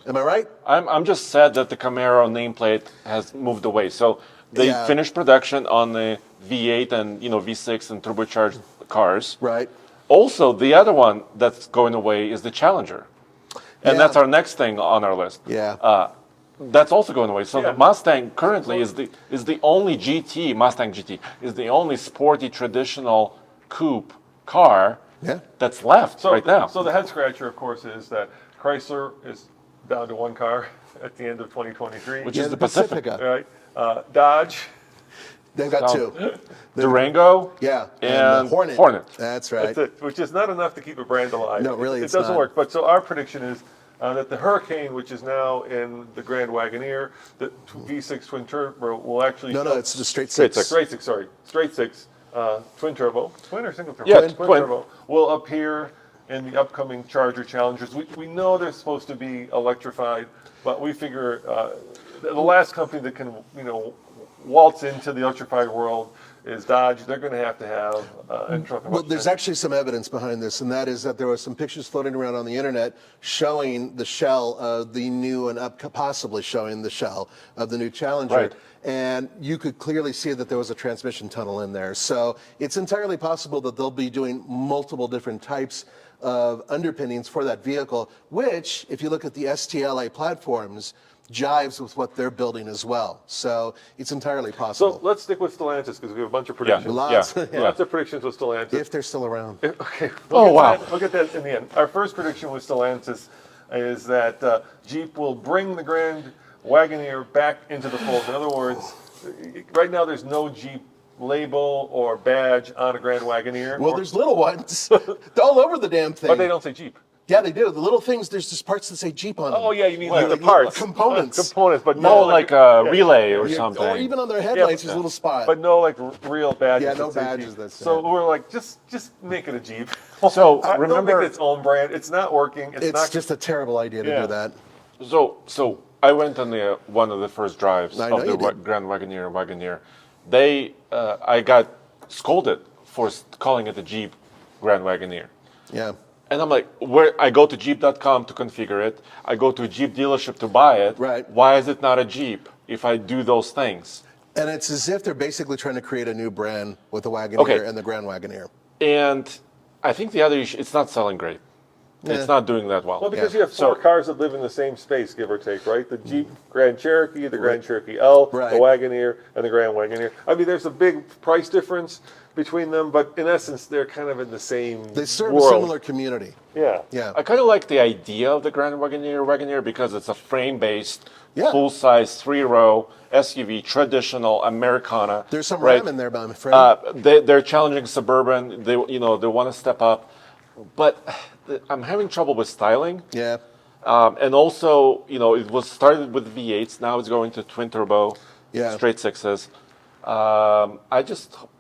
Am I right? I'm just sad that the Camaro nameplate has moved away. So they Yeah. finished production on the V8 and V6 and turbocharged cars. Right. Also, the other one that's going away is the Challenger, and Yeah. that's our next thing on our list. Yeah. That's also going away. So Yeah. the Mustang currently is the only Mustang GT is the only sporty traditional coupe car Yeah. that's left right now. So the head scratcher, of course, is that Chrysler is down to 1 car at the end of 2023. Which Yeah, is the the Pacifica. Pacifica. Right. Dodge. They've got So- 2. Durango. Yeah. And the Hornet. That's right. That's it, which is not enough to keep a brand alive. No, really, it it's doesn't not. work. But so our prediction is that the Hurricane, which is now in the Grand Wagoneer, the V6 twin turbo will actually No, it's the straight Straight six. six. straight six twin turbo, twin or single turbo? Yeah, twin twin. turbo will appear in the upcoming Charger Challengers. We know they're supposed to be electrified, but we figure the last company that can waltz into the electrified world is Dodge. They're going to have Well, there's actually some evidence behind this, and that is that there were some pictures floating around on the internet showing the shell of the new and possibly showing the shell of the new Challenger. Right. And you could clearly see that there was a transmission tunnel in there. So it's entirely possible that they'll be doing multiple different types of underpinnings for that vehicle, which, if you look at the STLA platforms, jives with what they're building as well. So it's entirely possible. So let's stick with Stellantis because we have a bunch of predictions. Lots, Lots of predictions with Stellantis. if they're still around. Okay. Wow. We'll get that in the end. Our first prediction with Stellantis is that Jeep will bring the Grand Wagoneer back into the fold. In other words, right now there's no Jeep label or badge on a Grand Wagoneer. Well, there's little ones all over the damn thing. but they don't say Jeep. Yeah, they do. The little things, there's just parts that say Jeep on them. Oh yeah, you mean Like the little parts, components. components, but No, no like a relay or Yeah, something. Or even on their headlights, there's a little spot. but no like real badges. Yeah, no that say badges Jeep. that say So it. we're like, just make it a Jeep. So Don't remember, make it its own brand. It's not working. It's not just a terrible idea to Yeah. do that. so I went on one of the first drives I know of the you did. Grand Wagoneer. I got scolded for calling it a Jeep Grand Wagoneer. Yeah. And I'm like, I go to Jeep.com to configure it. I go to a Jeep dealership to buy it. Right. Why is it not a Jeep if I do those things? And it's as if they're basically trying to create a new brand with the Wagoneer Okay. and the Grand Wagoneer. And I think the other issue, it's not selling great. Yeah. It's not doing that well. Well, because Yeah. you have four cars that live in the same space, give or take, right? The Jeep Grand Cherokee, the Grand Cherokee L, Right. the Wagoneer, and the Grand Wagoneer. I mean, there's a big price difference between them, but in essence, they're kind of in the same They serve world. a similar community. Yeah. Yeah. I kind of like the idea of the Grand Wagoneer because it's a frame-based, Yeah. full-size, three-row SUV, traditional Americana. There's some right? RAM in there, my friend. They're challenging Suburban. They want to step up, but I'm having trouble with styling. yeah. And also, it was started with V8s. Now it's going to twin turbo, Yeah. straight sixes.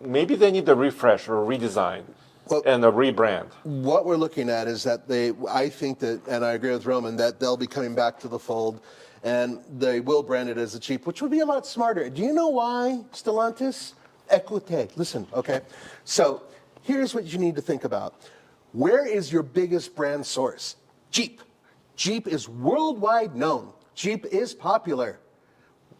Maybe they need a refresh or a redesign Well- and a rebrand. What we're looking at is that I think that, and I agree with Roman, that they'll be coming back to the fold and they will brand it as a Jeep, which would be a lot smarter. Do you know why, Stellantis? Equite. Listen, okay? So here's what you need to think about. Where is your biggest brand source? Jeep. Jeep is worldwide known. Jeep is popular.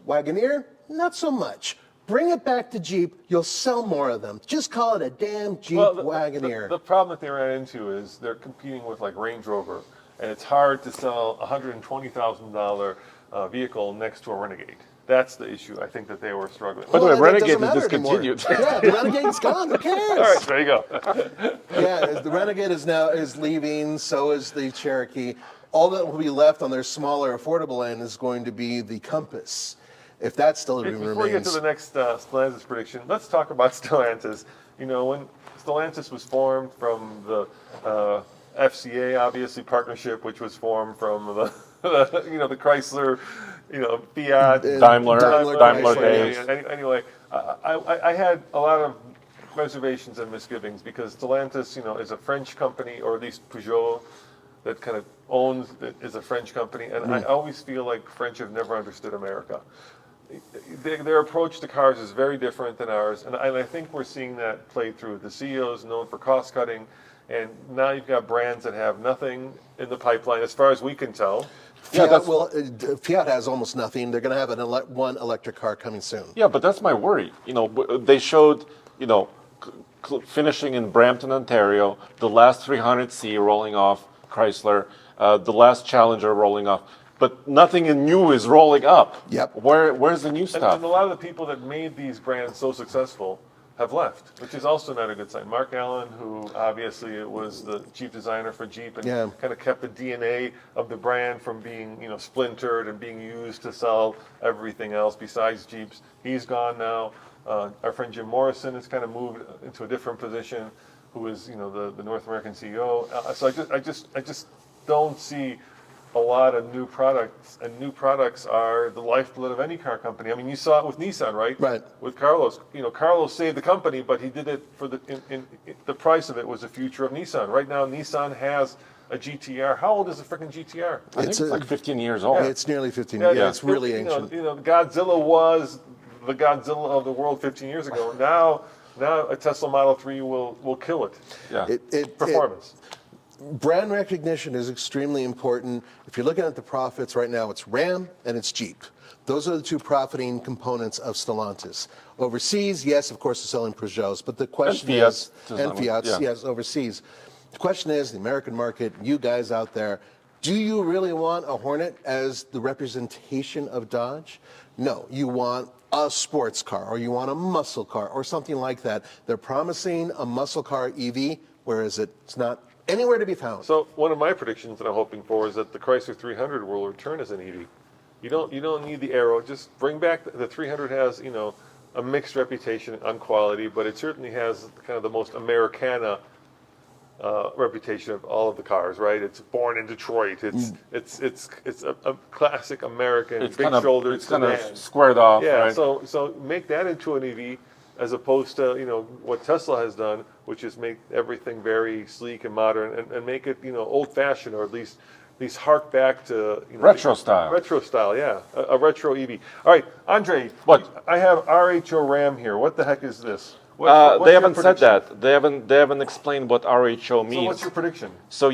Wagoneer, not so much. Bring it back to Jeep, you'll sell more of them. Just call it a damn Jeep Wagoneer. The problem that they ran into is they're competing with like Range Rover, and it's hard to sell a $120,000 vehicle next to a Renegade. That's the issue I think that they were struggling with. By the way, that Renegade doesn't is matter anymore. discontinued. Yeah, the Renegade's gone. Who cares? All right, there you go. Yeah, the Renegade is leaving. So is the Cherokee. All that will be left on their smaller, affordable end is going to be the Compass, if that still even Before we get to remains. the next Stellantis prediction, let's talk about Stellantis. When Stellantis was formed from the FCA, obviously partnership, which was formed from the the Chrysler, Fiat, Daimler Chrysler, days. Anyway, I had a lot of reservations and misgivings because Stellantis, is a French company, or at least Peugeot, that kind of owns it, is a French company, and I always feel like French have never understood America. Their approach to cars is very different than ours, and I think we're seeing that play through. The CEO is known for cost cutting, and now you've got brands that have nothing in the pipeline, as far as we can tell. Fiat has almost nothing. They're going to have one electric car coming soon. Yeah, but that's my worry. They showed, finishing in Brampton, Ontario, the last 300C rolling off Chrysler, the last Challenger rolling off, but nothing new is rolling up. Yep. Where's the new stuff? And a lot of the people that made these brands so successful have left, which is also not a good sign. Mark Allen, who obviously was the chief designer for Jeep and Yeah. kind of kept the DNA of the brand from being, splintered and being used to sell everything else besides Jeeps. He's gone now. Our friend Jim Morrison has kind of moved into a different position, who is, the North American CEO. So I just don't see a lot of new products, and new products are the lifeblood of any car company. I mean, you saw it with Nissan, right? Right. With Carlos, Carlos saved the company, but he did it for the price of it was the future of Nissan. Right now, Nissan has a GTR. How old is the freaking GTR? I think it's like 15 years old. It's nearly 15 years. Yeah, it's really ancient. Godzilla was the Godzilla of the world 15 years ago. Now a Tesla Model 3 will kill it. Yeah. Performance. Brand recognition is extremely important. If you're looking at the profits right now, it's Ram and it's Jeep. Those are the two profiting components of Stellantis. Overseas, yes, of course, they're selling Peugeots, but the question is, and Fiats, yes, overseas. The question is, the American market, you guys out there, do you really want a Hornet as the representation of Dodge? No, you want a sports car, or you want a muscle car, or something like that. They're promising a muscle car EV, whereas it's not anywhere to be found. So one of my predictions that I'm hoping for is that the Chrysler 300 will return as an EV. You don't need the Aero. Just bring back the 300 has a mixed reputation on quality, but it certainly has kind of the most Americana reputation of all of the cars, right? It's born in Detroit. It's a classic American big shouldered It's kind sedan. of squared off. Yeah, Right? so make that into an EV as opposed to what Tesla has done, which is make everything very sleek and modern and make it old fashioned, or at least hark back to Retro style. Retro style, yeah, a retro EV. All right, Andre. What? I have RHO Ram here. What the heck is this? What's They your haven't said prediction? that. They haven't explained what RHO means. So what's your prediction? So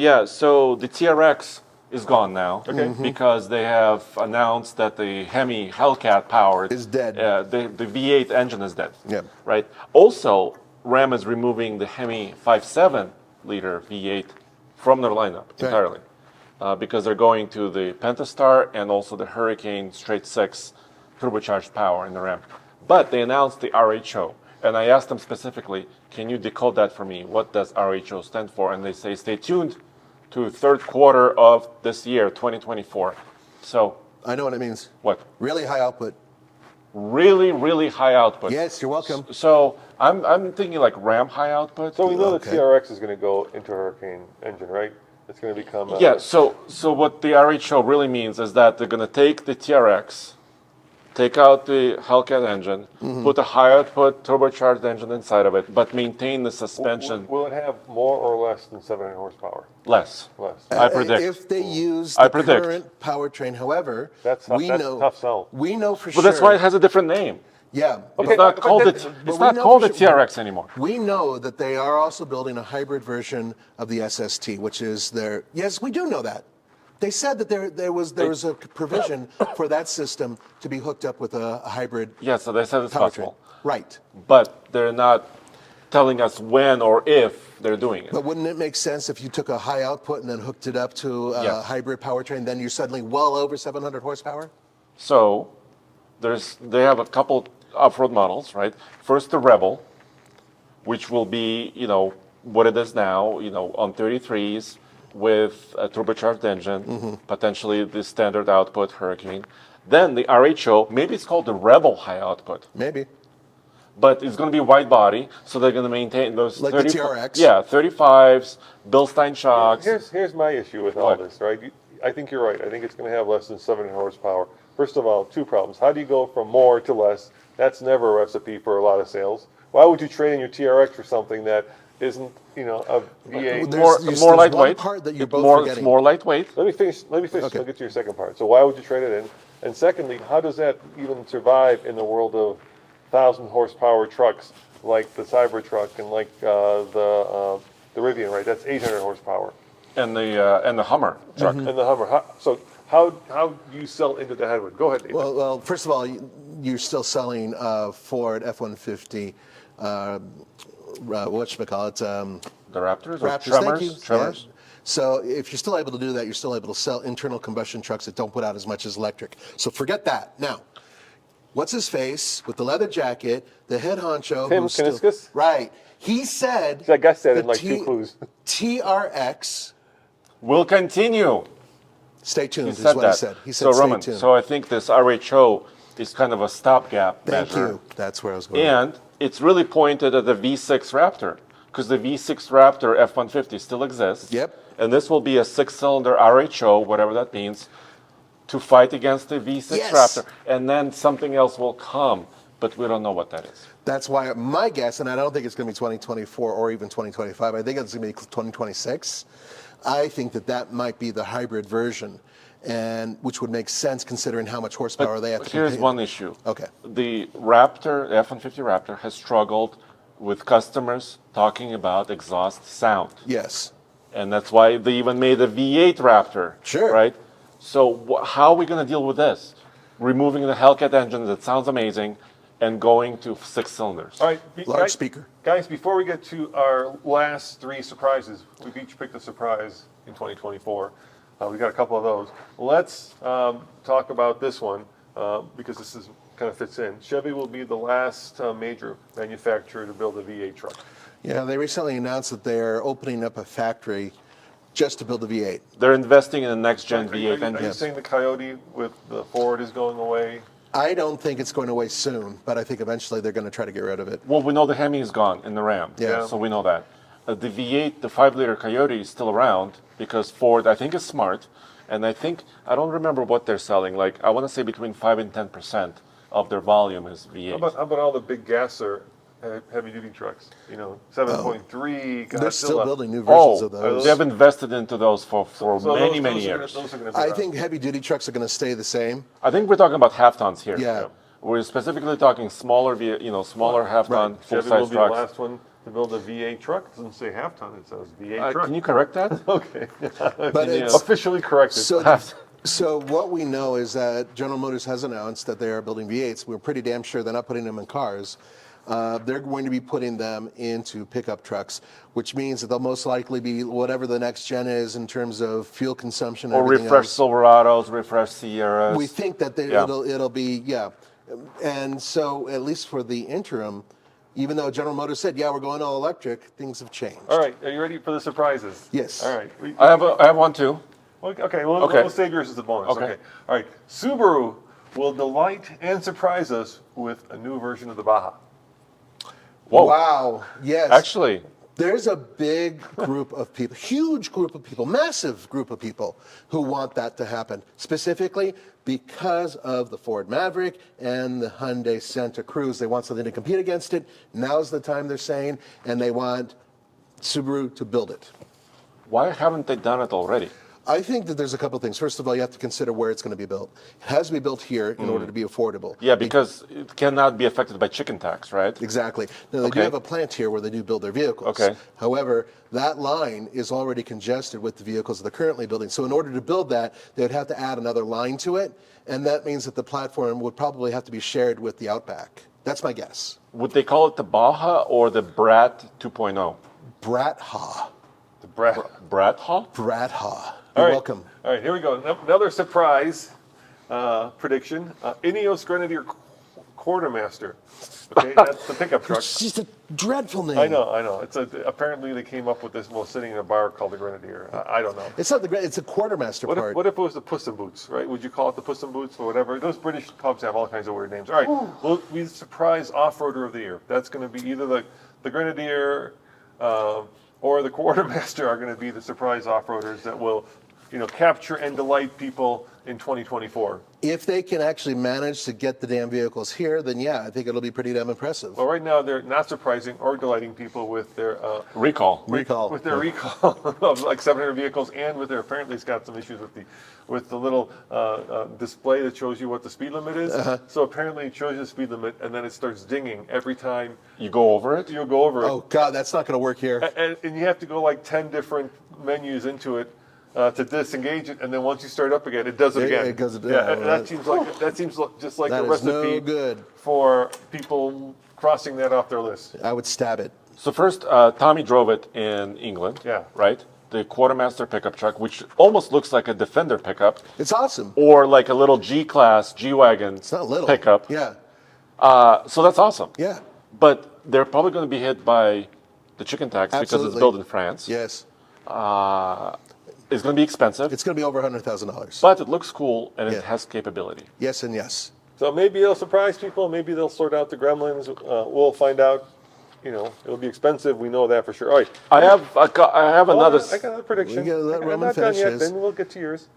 the TRX is gone now. Okay. Because they have announced that the Hemi Hellcat powered Is dead. The V8 engine is dead. Yeah. Right. Also, Ram is removing the Hemi 5.7 liter V8 from their lineup entirely, because they're going to the Pentastar and also the Hurricane Straight 6 turbocharged power in the Ram. But they announced the RHO. And I asked them specifically, can you decode that for me? What does RHO stand for? And they say, stay tuned to third quarter of this year, 2024. So I know what it means. what? Really high output. Really, really high output. Yes, you're welcome. So I'm thinking like Ram high output. So we know Okay. the TRX is going to go into a Hurricane engine, right? It's going to become Yeah, so what the RHO really means is that they're going to take the TRX, take out the Hellcat engine, put a high output turbocharged engine inside of it, but maintain the suspension Will it have more or less than 700 horsepower? less. Less. I predict. If they use I the predict. current powertrain, however, That's tough- we that's know a tough sell. we know for But sure. that's why it has a different name. Yeah. It's not but called then- the but it's we not know called for the sure- TRX anymore. We know that they are also building a hybrid version of the SST, which is their. Yes, we do know that. They said that there was a provision for that system to be hooked up with a hybrid Yeah, so they said it's powertrain. possible. Right. But they're not telling us when or if they're doing it. But wouldn't it make sense if you took a high output and then hooked it up to a Yes. hybrid powertrain, then you're suddenly well over 700 horsepower? So they have a couple off-road models, right? First the Rebel, which will be, what it is now, on 33s with a turbocharged engine, potentially the standard output Hurricane. Then the RHO, maybe it's called the Rebel high output, Maybe. but it's going to be wide body, so they're going to maintain those Like the TRX? Yeah, 35s, Bilstein shocks. Here's my issue with all What? this, right? I think you're right. I think it's going to have less than 700 horsepower. First of all, two problems. How do you go from more to less? That's never a recipe for a lot of sales. Why would you trade in your TRX for something that isn't, a V8? There's more one lightweight. part that you're It's both It's forgetting. more lightweight. Let me finish. Okay. I'll get to your second part. So why would you trade it in? And secondly, how does that even survive in the world of 1,000 horsepower trucks like the Cybertruck and like the Rivian, right? That's 800 horsepower. And the Hummer truck. And the Hummer. How do you sell into the headwind? Go ahead, Nathan. Well, first of all, you're still selling Ford F-150, whatchamacallit, The Raptors or Raptors. Tremors? Thank you. Tremors? Yeah. So if you're still able to do that, you're still able to sell internal combustion trucks that don't put out as much as electric. So forget that. Now, what's his face with the leather jacket, the head honcho? Tim who's still- Kuniskis? Right. He said. That guy said the in like two clues. TRX. Will continue. Stay tuned. He Is said what that. he said. He said so stay Roman, tuned. so I think this RHO is kind of a stopgap Thank measure. you. That's where I was going. And it's really pointed at the V6 Raptor, because the V6 Raptor F-150 still exists. Yep. And this will be a 6-cylinder RHO, whatever that means, to fight against the V6 Yes. Raptor. And then something else will come, but we don't know what that is. That's why my guess, and I don't think it's going to be 2024 or even 2025, I think it's going to be 2026. I think that might be the hybrid version, and which would make sense considering how much horsepower they have to Here's compete. one issue. Okay. The Raptor, the F-150 Raptor, has struggled with customers talking about exhaust sound. Yes. And that's why they even made a V8 Raptor. Sure. Right? So how are we going to deal with this? Removing the Hellcat engine that sounds amazing and going to 6 cylinders. All right, Large speaker. Guys, before we get to our last 3 surprises, we've each picked a surprise in 2024. We got a couple of those. Let's talk about this one because this is kind of fits in. Chevy will be the last major manufacturer to build a V8 truck. Yeah, they recently announced that they're opening up a factory just to build the V8. They're investing in the next-gen Are V8 you engine. saying the Coyote with the Ford is going away? I don't think it's going away soon, but I think eventually they're going to try to get rid of it. Well, we know the Hemi is gone in the Ram. Yeah. So we know that. The V8, the 5-liter Coyote is still around because Ford, I think, is smart. And I don't remember what they're selling. Like, I want to say between 5 and 10% of their volume is V8. How about all the big gasser heavy-duty trucks? 7.3. They're still building new versions of those. They've invested into those for many, many those years. Those are gonna be I around. think heavy-duty trucks are going to stay the same. I think we're talking about half tons here. Yeah. We're specifically talking smaller, smaller half ton, Right. full Chevy will size be trucks. the last one to build a V8 truck. It doesn't say half ton, it says V8 truck. Can you correct that? Okay. But it's Officially corrected. so what we know is that General Motors has announced that they are building V8s. We're pretty damn sure they're not putting them in cars. They're going to be putting them into pickup trucks, which means that they'll most likely be whatever the next gen is in terms of fuel consumption. And Or everything refresh else. Silverados, refresh Sierras. We think that Yeah. it'll be, yeah. And so at least for the interim, even though General Motors said, yeah, we're going all electric, things have changed. All right, are you ready for the surprises? Yes. All right. I have one too. Okay, Okay. we'll save yours as a bonus. Okay. All right. Subaru will delight and surprise us with a new version of the Baja. Whoa. Wow. Yes. Actually, There's a big group of people, huge group of people, massive group of people who want that to happen, specifically because of the Ford Maverick and the Hyundai Santa Cruz. They want something to compete against it. Now's the time, they're saying, and they want Subaru to build it. why haven't they done it already? I think that there's a couple things. First of all, you have to consider where it's going to be built. It has to be built here in order to be affordable. Yeah, because it cannot be affected by chicken tax, right? Exactly. Now, they do Okay. have a plant here where they do build their vehicles. Okay. However, that line is already congested with the vehicles they're currently building. So in order to build that, they would have to add another line to it, and that means that the platform would probably have to be shared with the Outback. That's my guess. Would they call it the Baja or the Brat 2.0? Bratha. The Brat. Bratha? Bratha. All You're right. welcome. All right, here we go. Another surprise prediction. Ineos Grenadier Quartermaster. Okay, that's the pickup truck. It's just a dreadful name. I know. Apparently they came up with this while sitting in a bar called the Grenadier. I don't know. It's not the great. It's a quartermaster part. What if it was the Puss in Boots, right? Would you call it the Puss in Boots or whatever? Those British pubs have all kinds of weird names. All right, well, we surprise off-roader of the year. That's going to be either the Grenadier or the Quartermaster are going to be the surprise off-roaders that will, capture and delight people in 2024. If they can actually manage to get the damn vehicles here, then yeah, I think it'll be pretty damn impressive. Well, right now they're not surprising or delighting people with their Recall. Recall. with their recall of like 700 vehicles, and with their apparently it's got some issues with the little display that shows you what the speed limit is. So apparently it shows you the speed limit, and then it starts dinging every time You go over it? you'll go over it. Oh God, that's not going to work here. And you have to go like 10 different menus into it to disengage it, and then once you start up again, it does it again. It goes again. Yeah, and That- that seems just like That a is no recipe good. for people crossing that off their list. I would stab it. So first, Tommy drove it in England. Yeah. Right? The Quartermaster pickup truck, which almost looks like a Defender pickup, It's awesome. or like a little G-Class, G-Wagon It's not little. pickup. Yeah. So that's awesome. Yeah. But they're probably going to be hit by the chicken tax because it's Absolutely. built in France. Yes. It's going to be expensive, It's going to be over $100,000. but it looks cool and Yeah. it has capability. Yes and yes. So maybe it'll surprise people. Maybe they'll sort out the gremlins. We'll find out. it'll be expensive. We know that for sure. All right. I have Hold another. on, I got another prediction. We gotta let I'm Roman not done finish yet. his. Then we'll get to yours.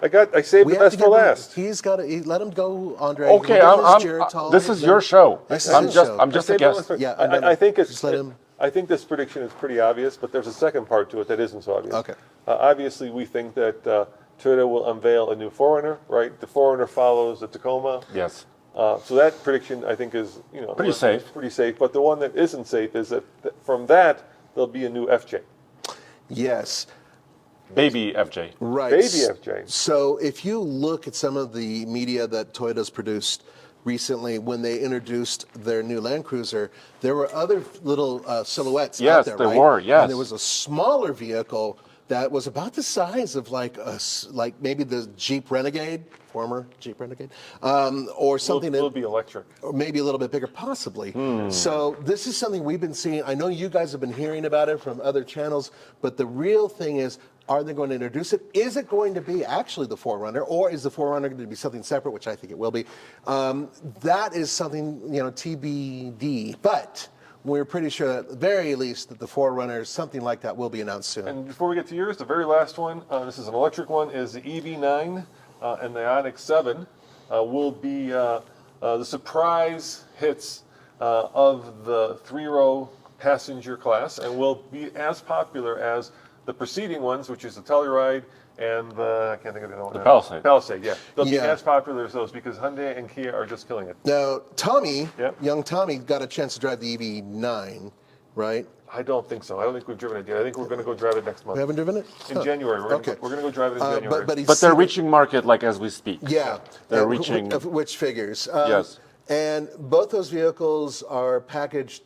I saved the have best to for give him- last. He's got to let him go, Andre. Okay, We'll give him his Geritol, this is then- your show. This is I'm his just show. I'm just a I saved guest. it. Yeah, I think it's. just let him- I think this prediction is pretty obvious, but there's a second part to it that isn't so obvious. Okay. Obviously, we think that Toyota will unveil a new 4Runner, right? The 4Runner follows the Tacoma. Yes. So that prediction, I think, is Pretty safe. Pretty safe. But the one that isn't safe is that from that there'll be a new FJ. Yes. Baby FJ. Right. Baby FJ. So if you look at some of the media that Toyota's produced recently, when they introduced their new Land Cruiser, there were other little silhouettes out Yes, there, there right? were, yes. And there was a smaller vehicle that was about the size of like maybe the Jeep Renegade, former Jeep Renegade, or something It'll be electric. or maybe a little bit bigger, possibly. So this is something we've been seeing. I know you guys have been hearing about it from other channels, but the real thing is, are they going to introduce it? Is it going to be actually the 4Runner, or is the 4Runner going to be something separate, which I think it will be? That is something, TBD. But we're pretty sure that at the very least that the 4Runner, something like that, will be announced soon. And before we get to yours, the very last one, this is an electric one, is the EV9 and the Ioniq 7 will be the surprise hits of the 3-row passenger class and will be as popular as the preceding ones, which is the Telluride and I can't think of the other one. The Palisade. Palisade, yeah. They'll be Yeah. as popular as those because Hyundai and Kia are just killing it. Now, Tommy, Yep. young Tommy, got a chance to drive the EV9, right? I don't think so. I don't think we've driven it yet. I think we're going to go drive it next month. We haven't driven it? In Huh. January. We're going to go drive it in January. But, he's But they're seen- reaching market like as we speak. Yeah, They're Uh, reaching. which figures. Yes. And both those vehicles are packaged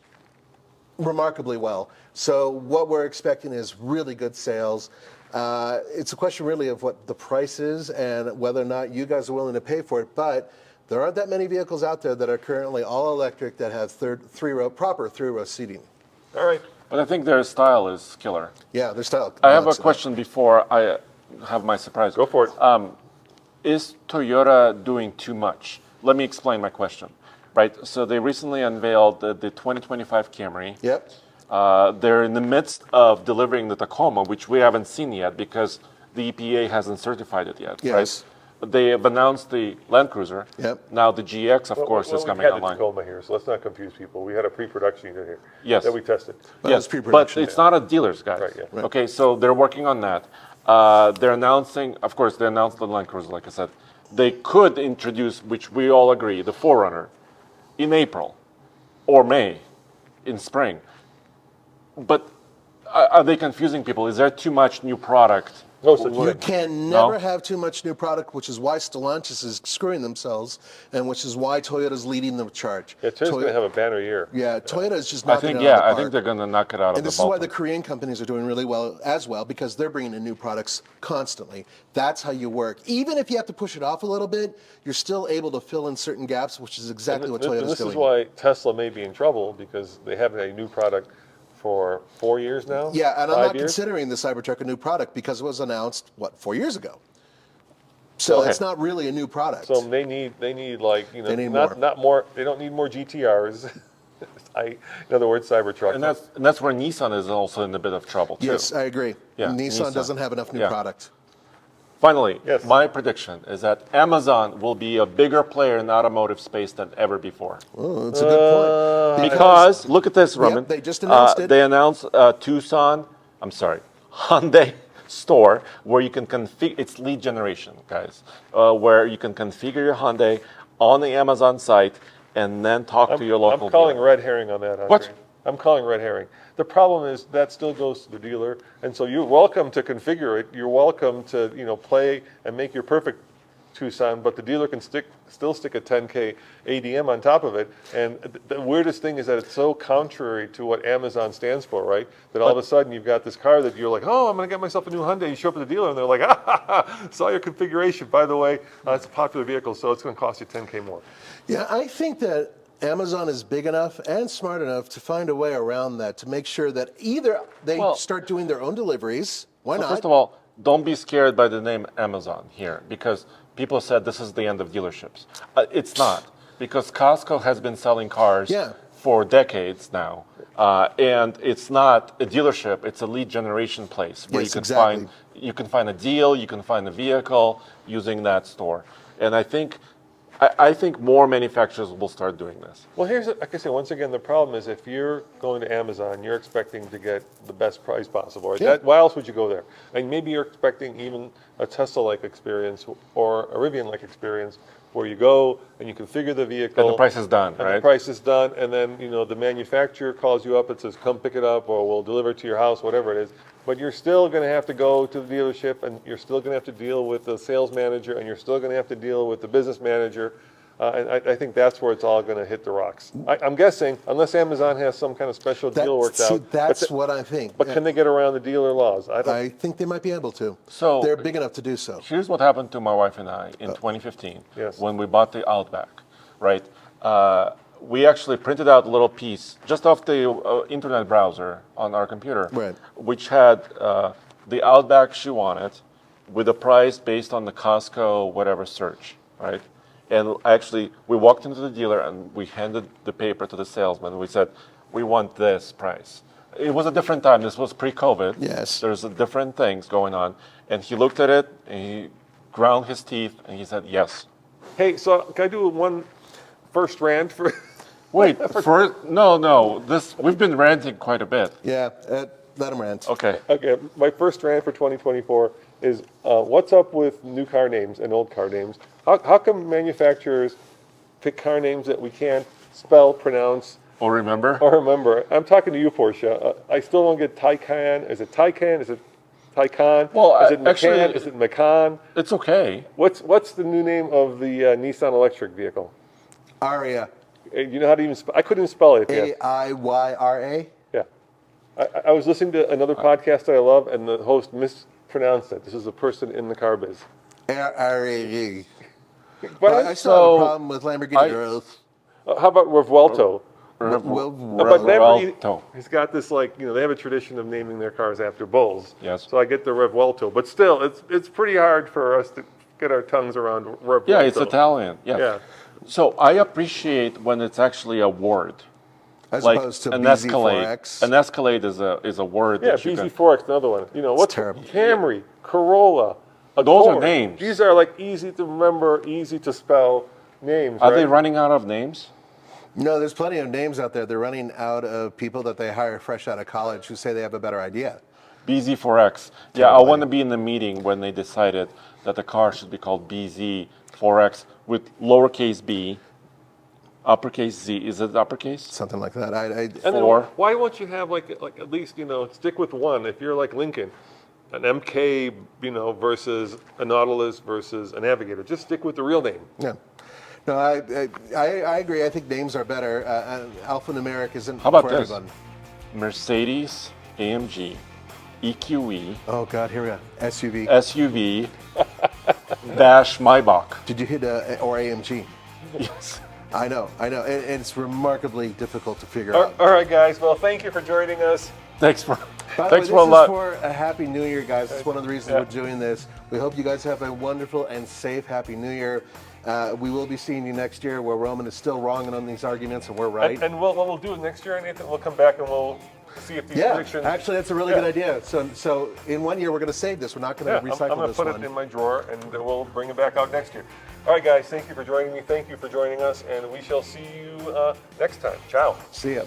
remarkably well. So what we're expecting is really good sales. It's a question really of what the price is and whether or not you guys are willing to pay for it. But there aren't that many vehicles out there that are currently all electric that have proper three-row seating. All right. But I think their style is killer. Yeah, they're style. I have a nuts. question before I have my surprise. Go for it. Is Toyota doing too much? Let me explain my question. Right. So they recently unveiled the 2025 Camry. Yep. They're in the midst of delivering the Tacoma, which we haven't seen yet because the EPA hasn't certified it yet. Yes. Right? They have announced the Land Cruiser. Yep. Now the GX, of course, is coming we had online. the Tacoma here, so let's not confuse people. We had a pre-production unit here. Yes. That we tested. But Yes, it's pre-production. but it's not a dealer's guide. Right, yeah. Right. Okay, so they're working on that. They're announcing, of course, they announced the Land Cruiser, like I said. They could introduce, which we all agree, the 4Runner in April or May, in spring. But are they confusing people? Is there too much new product? No such You thing. can No? never have too much new product, which is why Stellantis is screwing themselves, and which is why Toyota's leading the charge. Yeah, Toyota's going to have a banner year. Yeah, Toyota is just I knocking think, it out of the I park. think they're going to knock it out of And the this is why ballpark. the Korean companies are doing really well as well, because they're bringing in new products constantly. That's how you work. Even if you have to push it off a little bit, you're still able to fill in certain gaps, which is exactly what And Toyota's this doing. is why Tesla may be in trouble because they have a new product for 4 years now. Yeah, and I'm 5 not years. considering the Cybertruck a new product because it was announced, 4 years ago? So Okay. it's not really a new product. So they need like They need not more. They don't need more GTRs. In other words, Cybertruck. And that's where Nissan is also in a bit of trouble, too. Yes, I agree. Yeah, Nissan Nissan. doesn't have enough new Yeah. product. Finally, Yes. my prediction is that Amazon will be a bigger player in the automotive space than ever before. Oh, that's a good point. Because look at this, Roman. they just announced it. They announced Hyundai store where you can configure. It's lead generation, guys. Where you can configure your Hyundai on the Amazon site and then talk to your local. I'm calling dealer. red herring on that. Andre. What? I'm calling red herring. The problem is that still goes to the dealer, and so you're welcome to configure it. You're welcome to play and make your perfect Tucson, but the dealer can still stick a 10K ADM on top of it. And the weirdest thing is that it's so contrary to what Amazon stands for, right? That all of a sudden you've got this car that you're like, oh, I'm going to get myself a new Hyundai. You show up at the dealer and they're like, saw your configuration. By the way, it's a popular vehicle, so it's going to cost you 10K more. Yeah, I think that Amazon is big enough and smart enough to find a way around that to make sure that either they Well- start doing their own deliveries. Why So not? first of all, don't be scared by the name Amazon here because people said this is the end of dealerships. It's not because Costco has been selling cars Yeah. for decades now. And it's not a dealership; it's a lead generation place where Yes, you can exactly. find a deal, you can find a vehicle using that store. And I think more manufacturers will start doing this. Well, here's, like I say, once again, the problem is if you're going to Amazon, you're expecting to get the best price possible, right? Yeah. Why else would you go there? And maybe you're expecting even a Tesla-like experience or a Rivian-like experience where you go and you configure the vehicle. And the price is done, and right? the price is done, and then, the manufacturer calls you up and says, come pick it up, or we'll deliver it to your house, whatever it is. But you're still going to have to go to the dealership, and you're still going to have to deal with the sales manager, and you're still going to have to deal with the business manager. And I think that's where it's all going to hit the rocks. I'm guessing, unless Amazon has some kind of special deal worked out. That's what I think. But can they get around the dealer laws? I think they might be able to. So- they're big enough to do so. Here's what happened to my wife and I in 2015 Yes. when we bought the Outback, right? We actually printed out a little piece just off the internet browser on our computer, Right. which had the Outback she wanted with a price based on the Costco whatever search, right? And actually, we walked into the dealer and we handed the paper to the salesman. We said, we want this price. It was a different time. This was pre-COVID. Yes. There's different things going on. And he looked at it and he ground his teeth and he said, yes. Hey, so can I do one first rant for? Wait, no. We've been ranting quite a bit. Yeah, let them rant. Okay. Okay, my first rant for 2024 is what's up with new car names and old car names? How come manufacturers pick car names that we can't spell, pronounce, Or remember? or remember? I'm talking to you, Portia. I still don't get Taycan. Is it Taycan? Is it Taycan? Well, is it Macan? actually- Is it Macan? It's okay. What's the new name of the Nissan electric vehicle? Aria. You know how to even spell? I couldn't even spell it. Yes. Aiyyra. Yeah. I was listening to another podcast that I love, and the host mispronounced it. This is a person in the car biz. Aria. But I still have a problem with Lamborghini girls. how about Revuelto? But Revuelto. he's got this they have a tradition of naming their cars after bulls. Yes. So I get the Revuelto, but still, it's pretty hard for us to get our tongues around Revuelto. Yeah, it's Italian. Yeah. Yeah. So I appreciate when it's actually a word. As Like opposed to an BZ4X. Escalade. An Escalade is a word Yeah, that you can... BZ4X, another one. What's terrible. Camry, Corolla. Those are Accord. names. These are easy to remember, easy to spell names. Are right? they running out of names? No, there's plenty of names out there. They're running out of people that they hire fresh out of college who say they have a better idea. BZ4X. Yeah, I want to be in the meeting when they decided that the car should be called BZ4X with lowercase b, uppercase Z. Is it uppercase? Something like that. And then Four. why won't you have like at least stick with one? If you're like Lincoln, an MK, versus a Nautilus versus a Navigator, just stick with the real name. Yeah. No, I agree. I think names are better. Alphanumeric isn't How about for this? everyone. Mercedes, AMG, EQE, Oh God, here we go. SUV. SUV, dash Maybach. Did you hit or AMG? Yes. I know. And it's remarkably difficult to figure All out. right, guys. Well, thank you for joining us. Thanks for By the way, thanks this for a is lot. for a Happy New Year, guys. It's one of the reasons we're doing this. We hope you guys have a wonderful and safe Happy New Year. We will be seeing you next year where Roman is still wrong on these arguments and we're right. And what we'll do next year, Nathan, we'll come back and we'll see if these Yeah, predictions. actually, that's a really good idea. So in 1 year, we're going to save this. We're not going to I'm recycle going to this put one. it in my drawer, and we'll bring it back out next year. All right, guys. Thank you for joining me. Thank you for joining us, and we shall see you next time. Ciao. See ya.